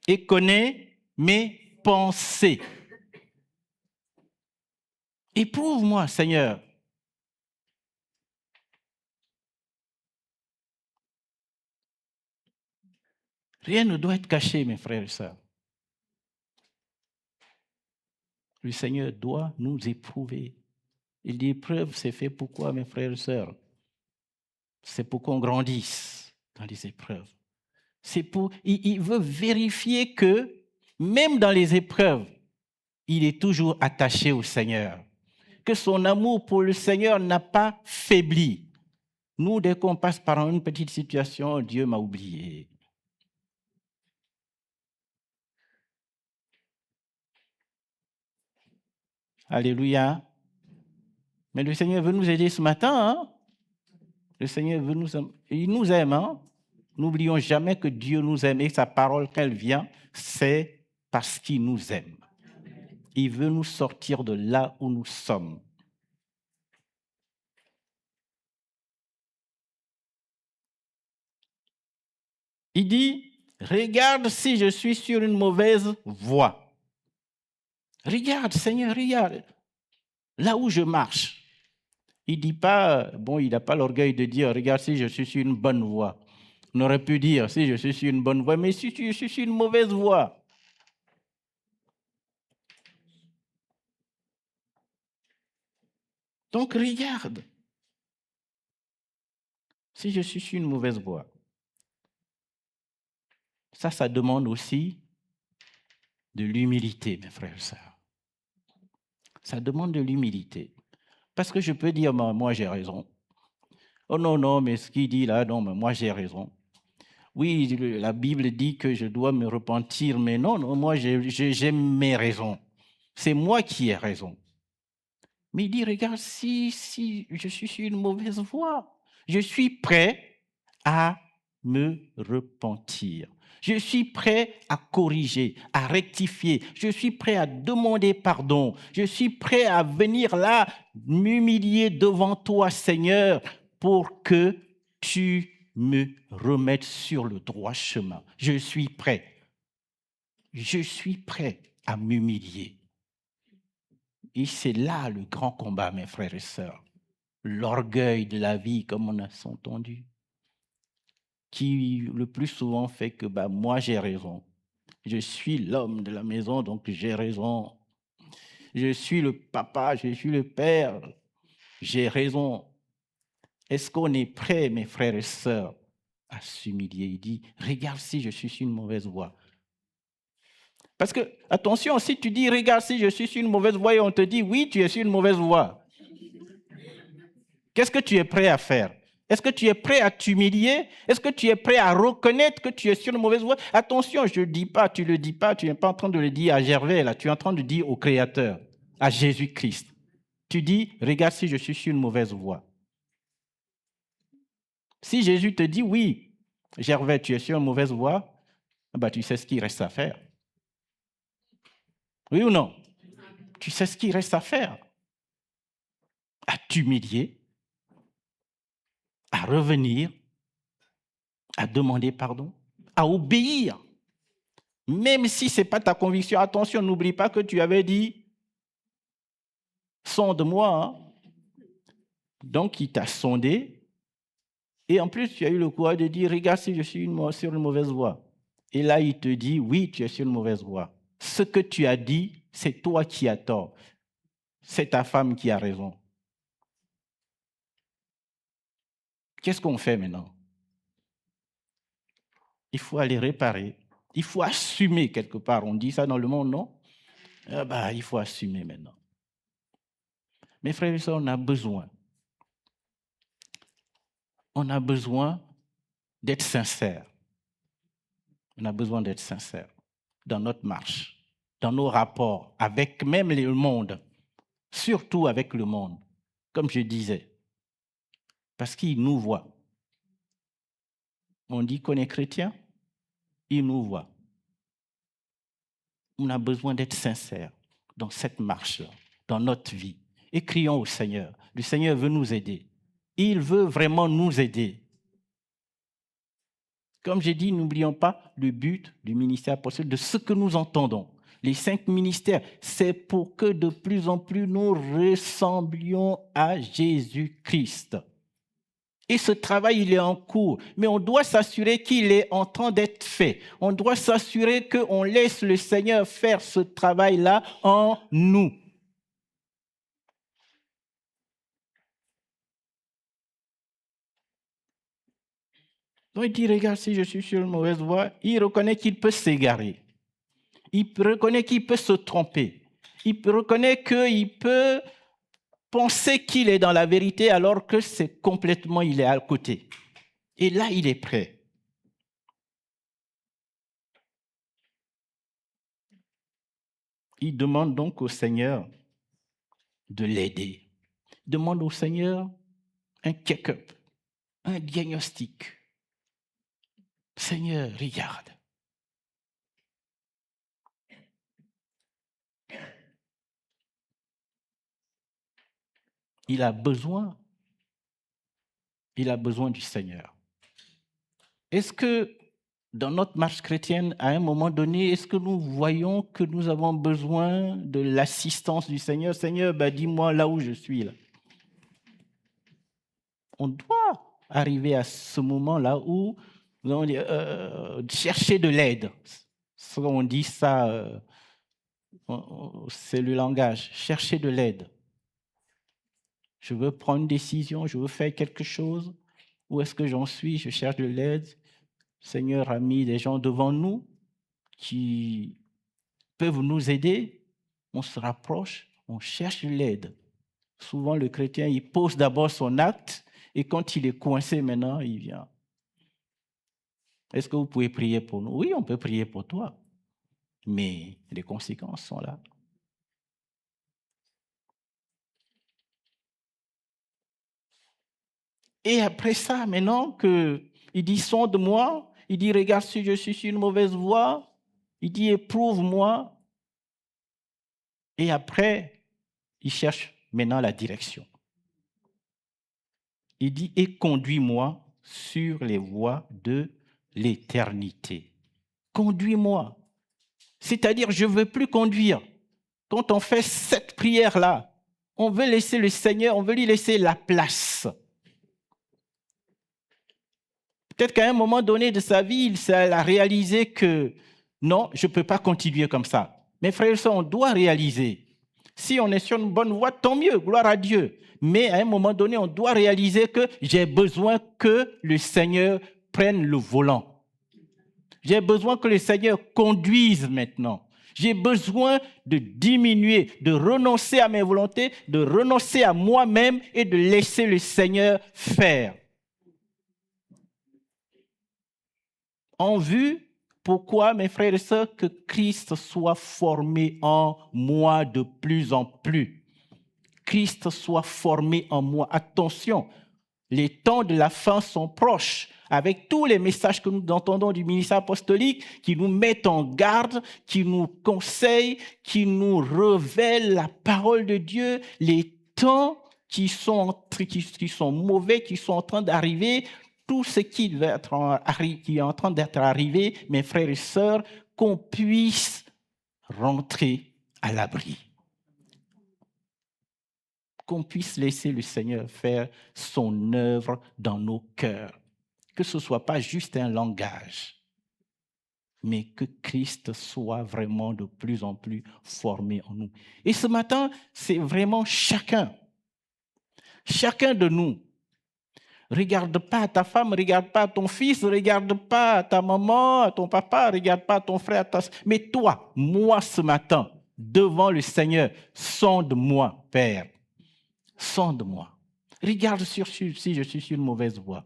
et connais mes pensées. Éprouve-moi, Seigneur. Rien ne doit être caché, mes frères et sœurs. Le Seigneur doit nous éprouver. Et l'épreuve, c'est fait pourquoi, mes frères et sœurs? C'est pour qu'on grandisse dans les épreuves. Il veut vérifier que, même dans les épreuves, il est toujours attaché au Seigneur. Que son amour pour le Seigneur n'a pas faibli. Nous, dès qu'on passe par une petite situation, Dieu m'a oublié. Alléluia. Mais le Seigneur veut nous aider ce matin. Hein? Le Seigneur veut il nous aime. Hein? N'oublions jamais que Dieu nous aime et sa parole, quand elle vient, c'est parce qu'il nous aime. Il veut nous sortir de là où nous sommes. Il dit, regarde si je suis sur une mauvaise voie. Regarde, Seigneur, regarde. Là où je marche. Il dit pas, il n'a pas l'orgueil de dire, regarde si je suis sur une bonne voie. On aurait pu dire, si je suis sur une bonne voie, mais si je suis sur une mauvaise voie. Donc regarde. Si je suis sur une mauvaise voie. Ça demande aussi de l'humilité, mes frères et sœurs. Ça demande de l'humilité. Parce que je peux dire, moi j'ai raison. Oh non, mais ce qu'il dit là, non, mais moi j'ai raison. Oui, la Bible dit que je dois me repentir, mais non, moi j'ai mes raisons. C'est moi qui ai raison. Mais il dit, regarde, si je suis sur une mauvaise voie, je suis prêt à me repentir. Je suis prêt à corriger, à rectifier. Je suis prêt à demander pardon. Je suis prêt à venir là, m'humilier devant toi, Seigneur, pour que tu me remettes sur le droit chemin. Je suis prêt. Je suis prêt à m'humilier. Et c'est là le grand combat, mes frères et sœurs. L'orgueil de la vie, comme on a entendu, qui le plus souvent fait que moi j'ai raison. Je suis l'homme de la maison, donc j'ai raison. Je suis le papa, je suis le père, j'ai raison. Est-ce qu'on est prêt, mes frères et sœurs, à s'humilier? Il dit, regarde si je suis sur une mauvaise voie. Parce que, attention, si tu dis, regarde si je suis sur une mauvaise voie et on te dit, oui, tu es sur une mauvaise voie. Qu'est-ce que tu es prêt à faire? Est-ce que tu es prêt à t'humilier? Est-ce que tu es prêt à reconnaître que tu es sur une mauvaise voie? Attention, je ne dis pas, tu ne le dis pas, tu n'es pas en train de le dire à Gervais, là, tu es en train de dire au Créateur, à Jésus-Christ. Tu dis, regarde si je suis sur une mauvaise voie. Si Jésus te dit, oui, Gervais, tu es sur une mauvaise voie, tu sais ce qu'il reste à faire. Oui ou non? Tu sais ce qu'il reste à faire. À t'humilier, à revenir, à demander pardon, à obéir. Même si ce n'est pas ta conviction, attention, n'oublie pas que tu avais dit « sonde-moi ». Donc, il t'a sondé. Et en plus, tu as eu le courage de dire « regarde si je suis sur une mauvaise voie ». Et là, il te dit « oui, tu es sur une mauvaise voie ». Ce que tu as dit, c'est toi qui as tort. C'est ta femme qui a raison. Qu'est-ce qu'on fait maintenant? Il faut aller réparer. Il faut assumer quelque part. On dit ça dans le monde, non? Il faut assumer maintenant. Mes frères et sœurs, on a besoin d'être sincères. On a besoin d'être sincères dans notre marche, dans nos rapports avec même le monde, surtout avec le monde, comme je disais, parce qu'il nous voit. On dit qu'on est chrétien, il nous voit. On a besoin d'être sincères dans cette marche-là, dans notre vie. Et crions au Seigneur. Le Seigneur veut nous aider. Il veut vraiment nous aider. Comme j'ai dit, n'oublions pas le but du ministère apostolique, de ce que nous entendons. Les 5 ministères, c'est pour que de plus en plus nous ressemblions à Jésus-Christ. Et ce travail, il est en cours. Mais on doit s'assurer qu'il est en train d'être fait. On doit s'assurer qu'on laisse le Seigneur faire ce travail-là en nous. Donc il dit, regarde, si je suis sur une mauvaise voie, il reconnaît qu'il peut s'égarer. Il reconnaît qu'il peut se tromper. Il reconnaît qu'il peut penser qu'il est dans la vérité alors que c'est complètement, il est à côté. Et là, il est prêt. Il demande donc au Seigneur de l'aider. Il demande au Seigneur un check-up, un diagnostic. Seigneur, regarde. Il a besoin du Seigneur. Est-ce que dans notre marche chrétienne, à un moment donné, est-ce que nous voyons que nous avons besoin de l'assistance du Seigneur? Seigneur, dis-moi là où je suis. Là. On doit arriver à ce moment-là où nous allons dire, chercher de l'aide. On dit ça, c'est le langage, chercher de l'aide. Je veux prendre une décision, je veux faire quelque chose. Où est-ce que j'en suis? Je cherche de l'aide. Le Seigneur a mis des gens devant nous qui peuvent nous aider. On se rapproche, on cherche de l'aide. Souvent, le chrétien, il pose d'abord son acte et quand il est coincé maintenant, il vient. Est-ce que vous pouvez prier pour nous? Oui, on peut prier pour toi. Mais les conséquences sont là. Et après ça, maintenant qu'il dit, sonde-moi, il dit, regarde si je suis sur une mauvaise voie, il dit, éprouve-moi. Et après, il cherche maintenant la direction. Il dit, et conduis-moi sur les voies de l'éternité. Conduis-moi. C'est-à-dire, je ne veux plus conduire. Quand on fait cette prière-là, on veut laisser le Seigneur, on veut lui laisser la place. Peut-être qu'à un moment donné de sa vie, il a réalisé que non, je ne peux pas continuer comme ça. Mes frères et sœurs, on doit réaliser. Si on est sur une bonne voie, tant mieux, gloire à Dieu. Mais à un moment donné, on doit réaliser que j'ai besoin que le Seigneur prenne le volant. J'ai besoin que le Seigneur conduise maintenant. J'ai besoin de diminuer, de renoncer à mes volontés, de renoncer à moi-même et de laisser le Seigneur faire. En vue, pourquoi, mes frères et sœurs, que Christ soit formé en moi de plus en plus. Christ soit formé en moi. Attention, les temps de la fin sont proches. Avec tous les messages que nous entendons du ministère apostolique, qui nous mettent en garde, qui nous conseillent, qui nous révèlent la parole de Dieu, les temps qui sont mauvais, qui sont en train d'arriver, tout ce qui est en train d'être arrivé, mes frères et sœurs, qu'on puisse rentrer à l'abri. Qu'on puisse laisser le Seigneur faire son œuvre dans nos cœurs. Que ce ne soit pas juste un langage, mais que Christ soit vraiment de plus en plus formé en nous. Et ce matin, c'est vraiment chacun de nous. Regarde pas à ta femme, regarde pas à ton fils, regarde pas à ta maman, à ton papa, regarde pas à ton frère, mais toi, moi ce matin, devant le Seigneur, sonde-moi, Père. Sonde-moi. Regarde si je suis sur une mauvaise voie.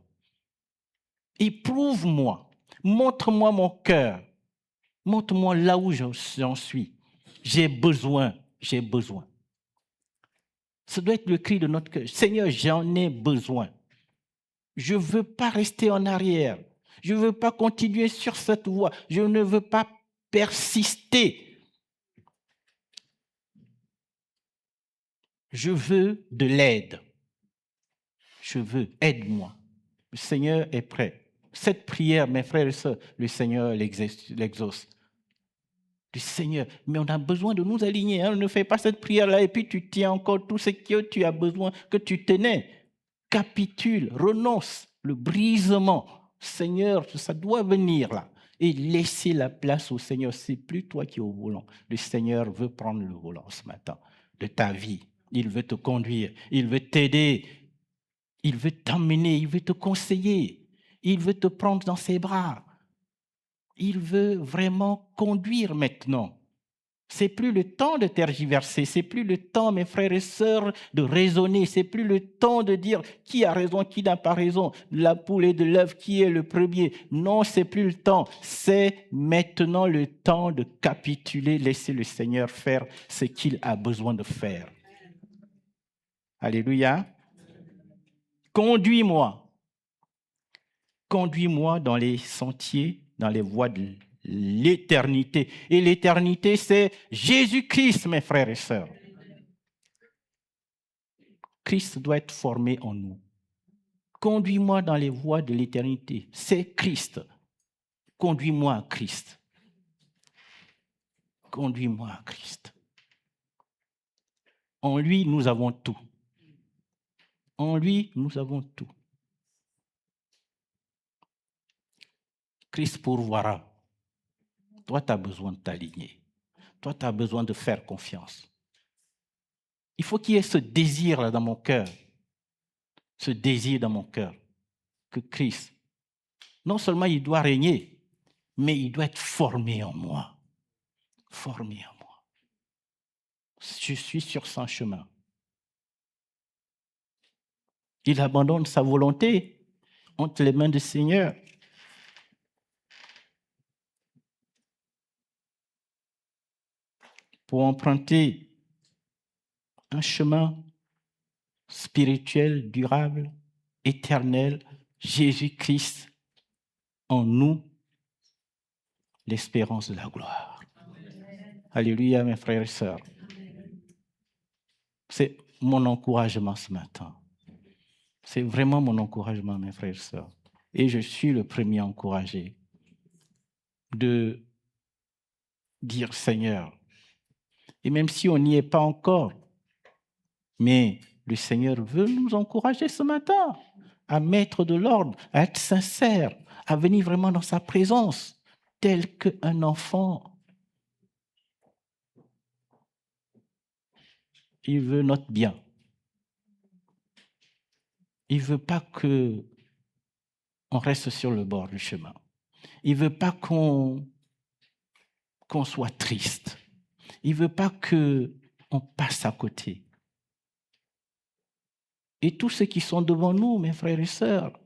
Éprouve-moi. Montre-moi mon cœur. Montre-moi là où j'en suis. J'ai besoin. Ça doit être le cri de notre cœur. Seigneur, j'en ai besoin. Je ne veux pas rester en arrière. Je ne veux pas continuer sur cette voie. Je ne veux pas persister. Je veux de l'aide. Aide-moi. Le Seigneur est prêt. Cette prière, mes frères et sœurs, le Seigneur l'exauce. Le Seigneur, mais on a besoin de nous aligner. Hein? Ne fais pas cette prière-là et puis tu tiens encore tout ce que tu as besoin, que tu tenais. capitule, renonce, le brisement. Seigneur, ça doit venir là. Et laisser la place au Seigneur. C'est plus toi qui es au volant. Le Seigneur veut prendre le volant ce matin de ta vie. Il veut te conduire. Il veut t'aider. Il veut t'emmener. Il veut te conseiller. Il veut te prendre dans ses bras. Il veut vraiment conduire maintenant. C'est plus le temps de tergiverser, c'est plus le temps, mes frères et sœurs, de raisonner, c'est plus le temps de dire qui a raison, qui n'a pas raison, la poule et de l'œuf, qui est le premier. Non, c'est plus le temps, c'est maintenant le temps de capituler, laisser le Seigneur faire ce qu'il a besoin de faire. Alléluia. Conduis-moi dans les sentiers, dans les voies de l'éternité. Et l'éternité, c'est Jésus-Christ, mes frères et sœurs. Christ doit être formé en nous. Conduis-moi dans les voies de l'éternité. C'est Christ. Conduis-moi à Christ. Conduis-moi à Christ. En lui, nous avons tout. En lui, nous avons tout. Christ pourvoira. Toi, tu as besoin de t'aligner. Toi, tu as besoin de faire confiance. Il faut qu'il y ait ce désir-là dans mon cœur. Ce désir dans mon cœur. Que Christ, non seulement il doit régner, mais il doit être formé en moi. Formé en moi. Je suis sur son chemin. Il abandonne sa volonté entre les mains du Seigneur. Pour emprunter un chemin spirituel, durable, éternel, Jésus-Christ en nous, l'espérance de la gloire. Alléluia, mes frères et sœurs. C'est mon encouragement ce matin. C'est vraiment mon encouragement, mes frères et sœurs. Et je suis le premier encouragé de dire Seigneur. Et même si on n'y est pas encore, mais le Seigneur veut nous encourager ce matin à mettre de l'ordre, à être sincère, à venir vraiment dans sa présence, tel qu'un enfant. Il veut notre bien. Il ne veut pas qu'on reste sur le bord du chemin. Il ne veut pas qu'on soit triste. Il ne veut pas qu'on passe à côté. Et tous ceux qui sont devant nous, mes frères et sœurs,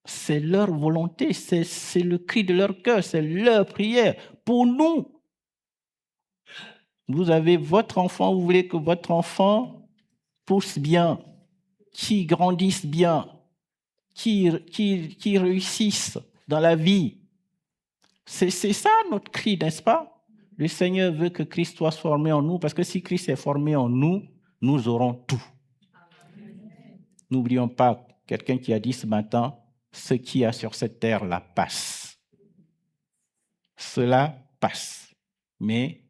c'est leur volonté, c'est le cri de leur cœur, c'est leur prière pour nous. Vous avez votre enfant, vous voulez que votre enfant pousse bien, qu'il grandisse bien, qu'il réussisse dans la vie. C'est ça notre cri, n'est-ce pas? Le Seigneur veut que Christ soit formé en nous, parce que si Christ est formé en nous, nous aurons tout. N'oublions pas, quelqu'un qui a dit ce matin, ce qu'il y a sur cette terre-là passe. Cela passe. Mais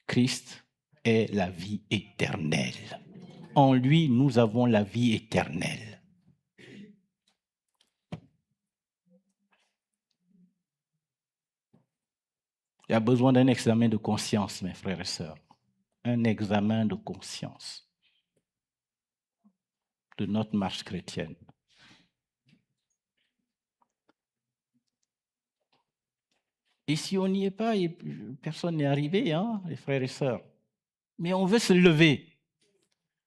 Christ est la vie éternelle. En lui, nous avons la vie éternelle. Il y a besoin d'un examen de conscience, mes frères et sœurs. Un examen de conscience de notre marche chrétienne. Et si on n'y est pas, personne n'est arrivé, hein, les frères et sœurs. Mais on veut se lever.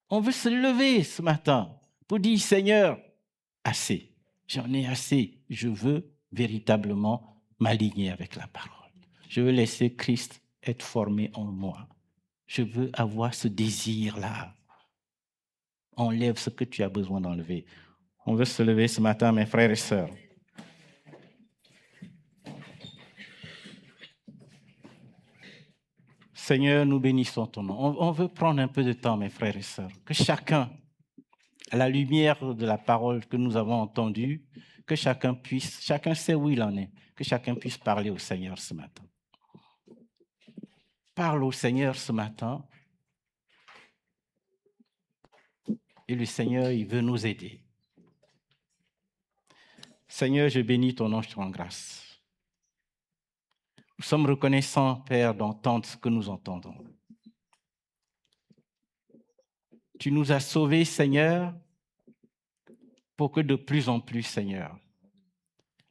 On veut se lever ce matin pour dire, Seigneur, assez. J'en ai assez. Je veux véritablement m'aligner avec la parole. Je veux laisser Christ être formé en moi. Je veux avoir ce désir-là. Enlève ce que tu as besoin d'enlever. On veut se lever ce matin, mes frères et sœurs. Seigneur, nous bénissons ton nom. On veut prendre un peu de temps, mes frères et sœurs. Que chacun, à la lumière de la parole que nous avons entendue, que chacun sait où il en est, que chacun puisse parler au Seigneur ce matin. Parle au Seigneur ce matin. Et le Seigneur, il veut nous aider. Seigneur, je bénis ton nom, je te rends grâce. Nous sommes reconnaissants, Père, d'entendre ce que nous entendons. Tu nous as sauvés, Seigneur, pour que de plus en plus, Seigneur,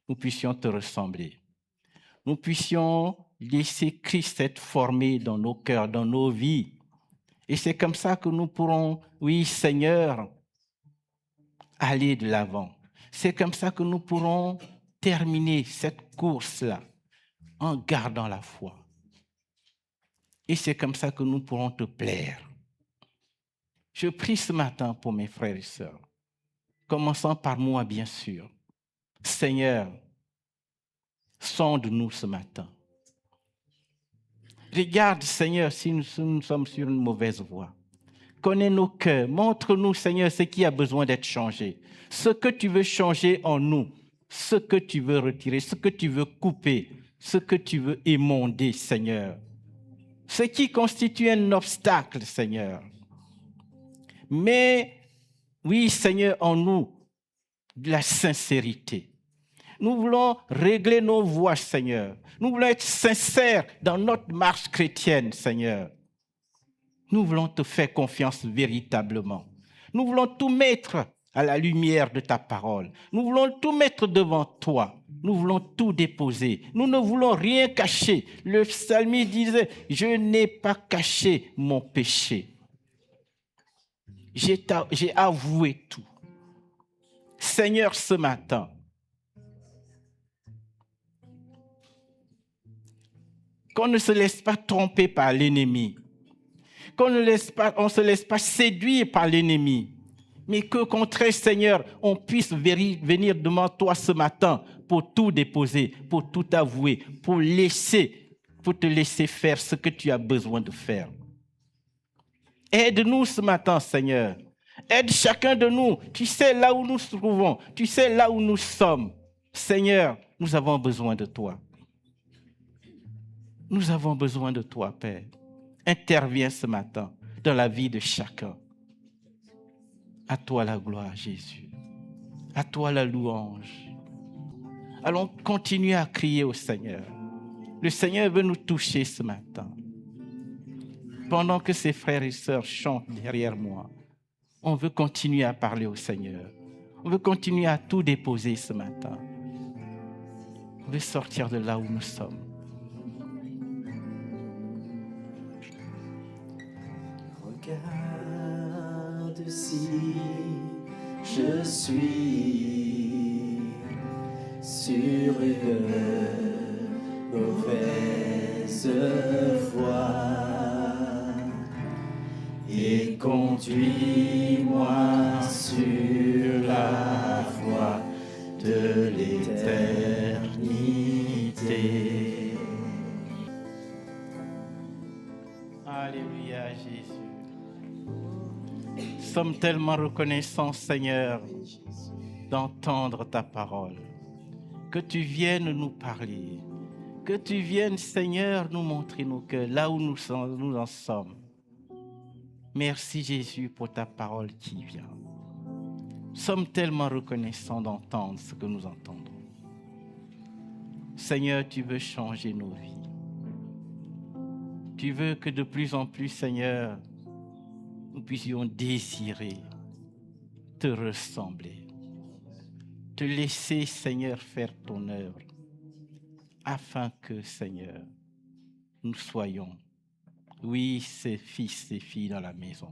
nous puissions te ressembler. Nous puissions laisser Christ être formé dans nos cœurs, dans nos vies. Et c'est comme ça que nous pourrons, oui, Seigneur, aller de l'avant. C'est comme ça que nous pourrons terminer cette course-là en gardant la foi. Et c'est comme ça que nous pourrons te plaire. Je prie ce matin pour mes frères et sœurs, commençant par moi, bien sûr. Seigneur, sonde-nous ce matin. Regarde, Seigneur, si nous sommes sur une mauvaise voie. Connais nos cœurs. Montre-nous, Seigneur, ce qui a besoin d'être changé. Ce que tu veux changer en nous. Ce que tu veux retirer. Ce que tu veux couper. Ce que tu veux émonder, Seigneur. Ce qui constitue un obstacle, Seigneur. Mais, oui, Seigneur, en nous, de la sincérité. Nous voulons régler nos voies, Seigneur. Nous voulons être sincères dans notre marche chrétienne, Seigneur. Nous voulons te faire confiance véritablement. Nous voulons tout mettre à la lumière de ta parole. Nous voulons tout mettre devant toi. Nous voulons tout déposer. Nous ne voulons rien cacher. Le psalmiste disait, je n'ai pas caché mon péché. J'ai avoué tout. Seigneur, ce matin, qu'on ne se laisse pas tromper par l'ennemi, qu'on ne se laisse pas séduire par l'ennemi, mais qu'au contraire, Seigneur, on puisse venir devant toi ce matin pour tout déposer, pour tout avouer, pour te laisser faire ce que tu as besoin de faire. Aide-nous ce matin, Seigneur. Aide chacun de nous. Tu sais là où nous nous trouvons. Tu sais là où nous sommes. Seigneur, nous avons besoin de toi. Nous avons besoin de toi, Père. Interviens ce matin dans la vie de chacun. À toi la gloire, Jésus. À toi la louange. Allons continuer à crier au Seigneur. Le Seigneur veut nous toucher ce matin. Pendant que ses frères et sœurs chantent derrière moi, on veut continuer à parler au Seigneur. On veut continuer à tout déposer ce matin. On veut sortir de là où nous sommes. Regarde si je suis sur une mauvaise voie et conduis-moi sur la voie de l'éternité. Alléluia, Jésus. Nous sommes tellement reconnaissants, Seigneur, d'entendre ta parole. Que tu viennes nous parler. Que tu viennes, Seigneur, nous montrer nos cœurs, là où nous en sommes. Merci, Jésus, pour ta parole qui vient. Nous sommes tellement reconnaissants d'entendre ce que nous entendons. Seigneur, tu veux changer nos vies. Tu veux que de plus en plus, Seigneur, nous puissions désirer te ressembler, te laisser, Seigneur, faire ton œuvre, afin que, Seigneur, nous soyons, oui, ces fils et filles dans la maison.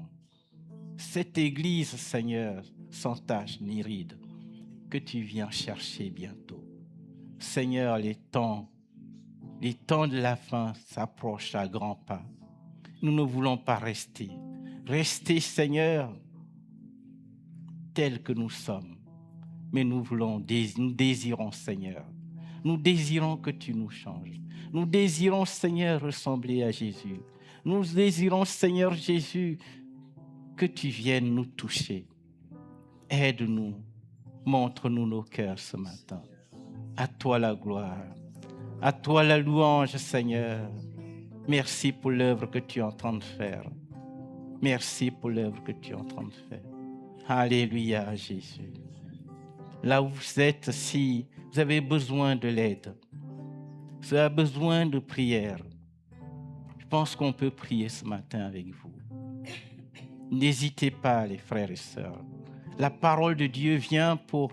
Cette église, Seigneur, sans tache ni ride, que tu viens chercher bientôt. Seigneur, les temps de la fin s'approchent à grands pas. Nous ne voulons pas rester. Rester, Seigneur, tels que nous sommes. Mais nous désirons, Seigneur. Nous désirons que tu nous changes. Nous désirons, Seigneur, ressembler à Jésus. Nous désirons, Seigneur Jésus, que tu viennes nous toucher. Aide-nous. Montre-nous nos cœurs ce matin. À toi la gloire. À toi la louange, Seigneur. Merci pour l'œuvre que tu es en train de faire. Merci pour l'œuvre que tu es en train de faire. Alléluia, Jésus. Là où vous êtes, si vous avez besoin de l'aide, vous avez besoin de prière, je pense qu'on peut prier ce matin avec vous. N'hésitez pas, les frères et sœurs. La parole de Dieu vient pour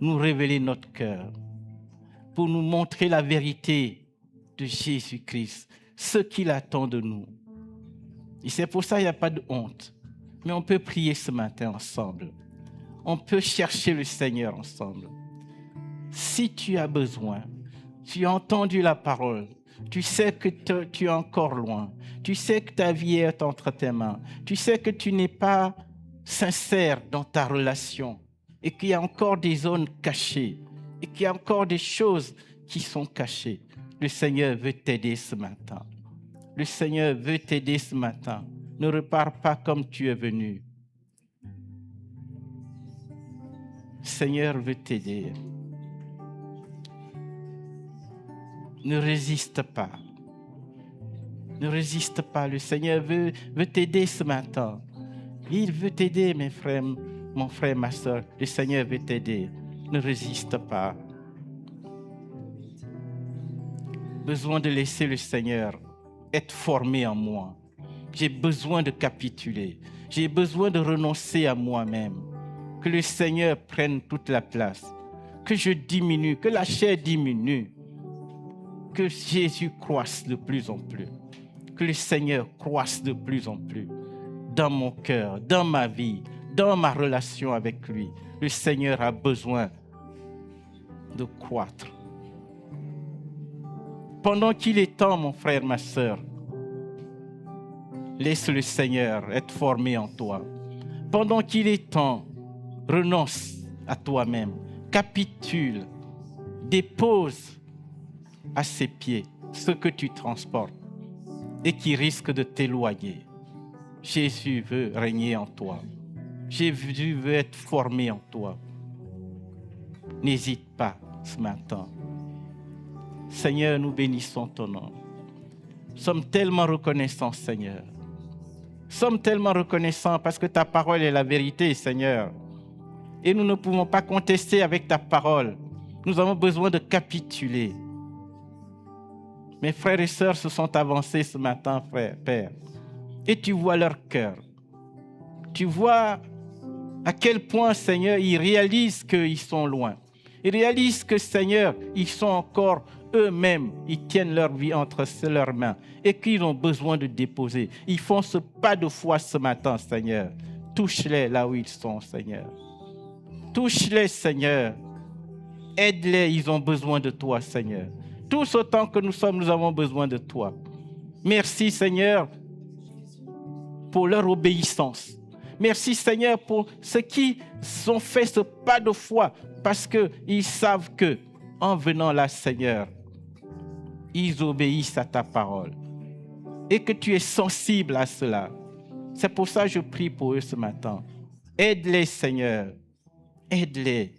nous révéler notre cœur, pour nous montrer la vérité de Jésus-Christ, ce qu'il attend de nous. Et c'est pour ça qu'il n'y a pas de honte. Mais on peut prier ce matin ensemble. On peut chercher le Seigneur ensemble. Si tu as besoin, tu as entendu la parole, tu sais que tu es encore loin, tu sais que ta vie est entre tes mains, tu sais que tu n'es pas sincère dans ta relation et qu'il y a encore des zones cachées et qu'il y a encore des choses qui sont cachées. Le Seigneur veut t'aider ce matin. Le Seigneur veut t'aider ce matin. Ne repars pas comme tu es venu. Le Seigneur veut t'aider. Ne résiste pas. Ne résiste pas. Le Seigneur veut t'aider ce matin. Il veut t'aider, mes frères, mon frère, ma soeur. Le Seigneur veut t'aider. Ne résiste pas. Besoin de laisser le Seigneur être formé en moi. J'ai besoin de capituler. J'ai besoin de renoncer à moi-même. Que le Seigneur prenne toute la place. Que je diminue, que la chair diminue. Que Jésus croisse de plus en plus. Que le Seigneur croisse de plus en plus. Dans mon cœur, dans ma vie, dans ma relation avec lui. Le Seigneur a besoin de croître. Pendant qu'il est temps, mon frère, ma sœur, laisse le Seigneur être formé en toi. Pendant qu'il est temps, renonce à toi-même. Capitule. Dépose à ses pieds ce que tu transportes et qui risque de t'éloigner. Jésus veut régner en toi. Jésus veut être formé en toi. N'hésite pas ce matin. Seigneur, nous bénissons ton nom. Nous sommes tellement reconnaissants, Seigneur. Nous sommes tellement reconnaissants parce que ta parole est la vérité, Seigneur. Et nous ne pouvons pas contester avec ta parole. Nous avons besoin de capituler. Mes frères et sœurs se sont avancés ce matin, frère, Père. Et tu vois leur cœur. Tu vois à quel point, Seigneur, ils réalisent qu'ils sont loin. Ils réalisent que, Seigneur, ils sont encore eux-mêmes. Ils tiennent leur vie entre leurs mains et qu'ils ont besoin de déposer. Ils font ce pas de foi ce matin, Seigneur. Touche-les là où ils sont, Seigneur. Touche-les, Seigneur. Aide-les, ils ont besoin de toi, Seigneur. Tous autant que nous sommes, nous avons besoin de toi. Merci, Seigneur, pour leur obéissance. Merci, Seigneur, pour ceux qui ont fait ce pas de foi parce qu'ils savent que, en venant là, Seigneur, ils obéissent à ta parole et que tu es sensible à cela. C'est pour ça que je prie pour eux ce matin. Aide-les, Seigneur. Aide-les.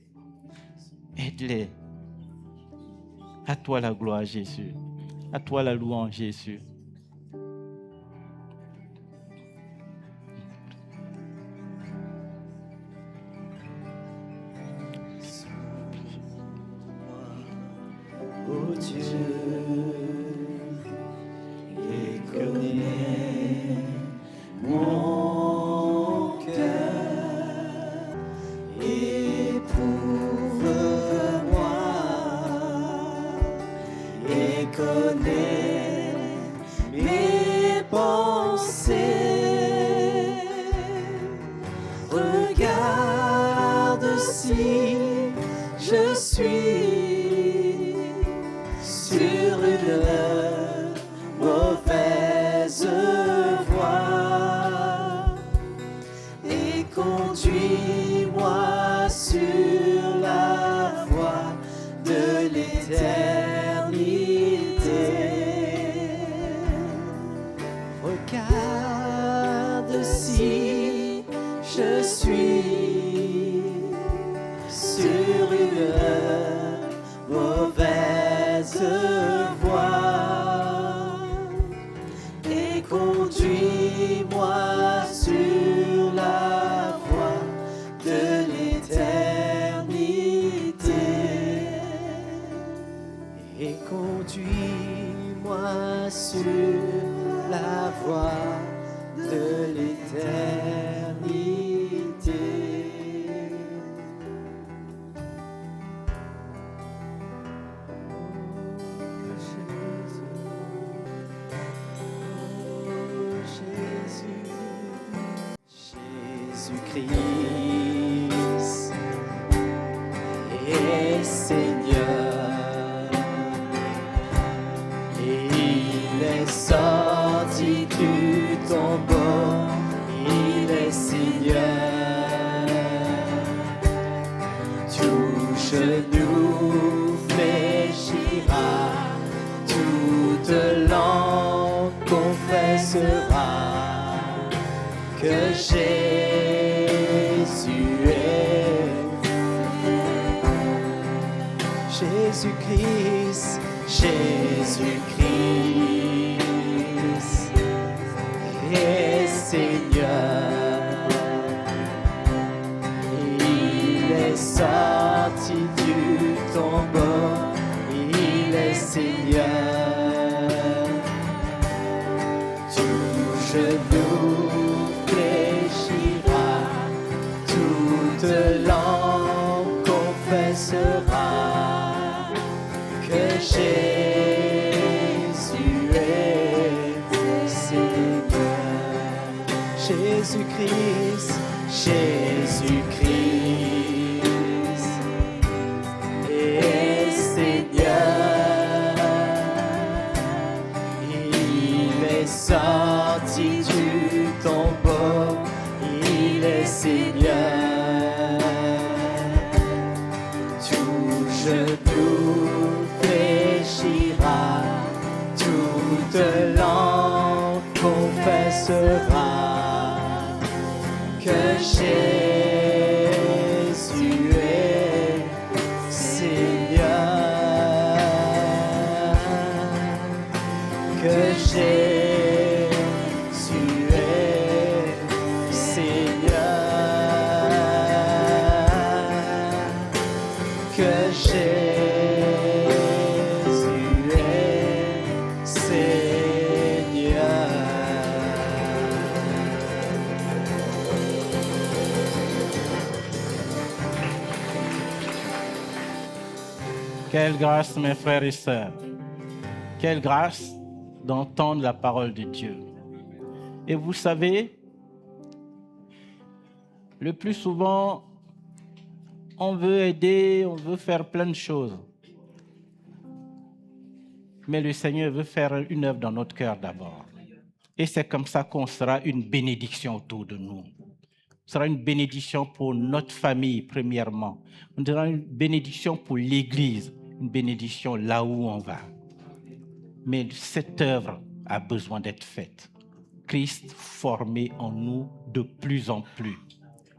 Aide-les. À toi la gloire, Jésus. À toi la louange, Jésus. Oh Dieu, et connais mon cœur, éprouve-moi et connais mes pensées. Regarde si je suis sur une mauvaise voie et conduis-moi sur la voie de l'éternité. Regarde si je suis sur une mauvaise voie et conduis-moi sur la voie sur la voie de l'éternité. Jésus-Christ est Seigneur, et il est sorti du tombeau, il est Seigneur. Tout genou fléchira, toute langue confessera que Jésus est Jésus-Christ, Jésus-Christ est Seigneur. Il est sorti du tombeau, il est Seigneur. Tout genou fléchira, toute langue confessera que Jésus est Seigneur. Jésus-Christ, Jésus-Christ est Seigneur. Il est sorti du tombeau, il est Seigneur. Tout genou fléchira, toute langue confessera que Jésus est Seigneur, que Jésus est Seigneur, que Jésus est Seigneur. Quelle grâce, mes frères et sœurs. Quelle grâce d'entendre la parole de Dieu. Et vous savez, le plus souvent, on veut aider, on veut faire plein de choses. Mais le Seigneur veut faire une œuvre dans notre cœur d'abord. Et c'est comme ça qu'on sera une bénédiction autour de nous. Ce sera une bénédiction pour notre famille, premièrement. On sera une bénédiction pour l'Église, une bénédiction là où on va. Mais cette œuvre a besoin d'être faite. Christ formé en nous de plus en plus.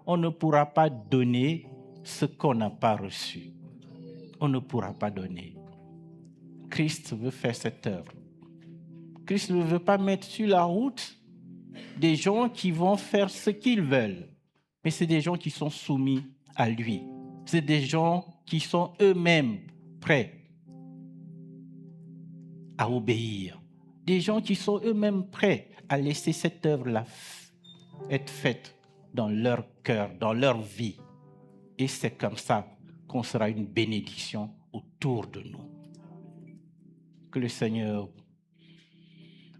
On ne pourra pas donner ce qu'on n'a pas reçu. On ne pourra pas donner. Christ veut faire cette œuvre. Christ ne veut pas mettre sur la route des gens qui vont faire ce qu'ils veulent. Mais c'est des gens qui sont soumis à lui. C'est des gens qui sont eux-mêmes prêts à obéir. Des gens qui sont eux-mêmes prêts à laisser cette œuvre-là être faite dans leur cœur, dans leur vie. Et c'est comme ça qu'on sera une bénédiction autour de nous. Que le Seigneur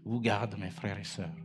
vous garde, mes frères et sœurs.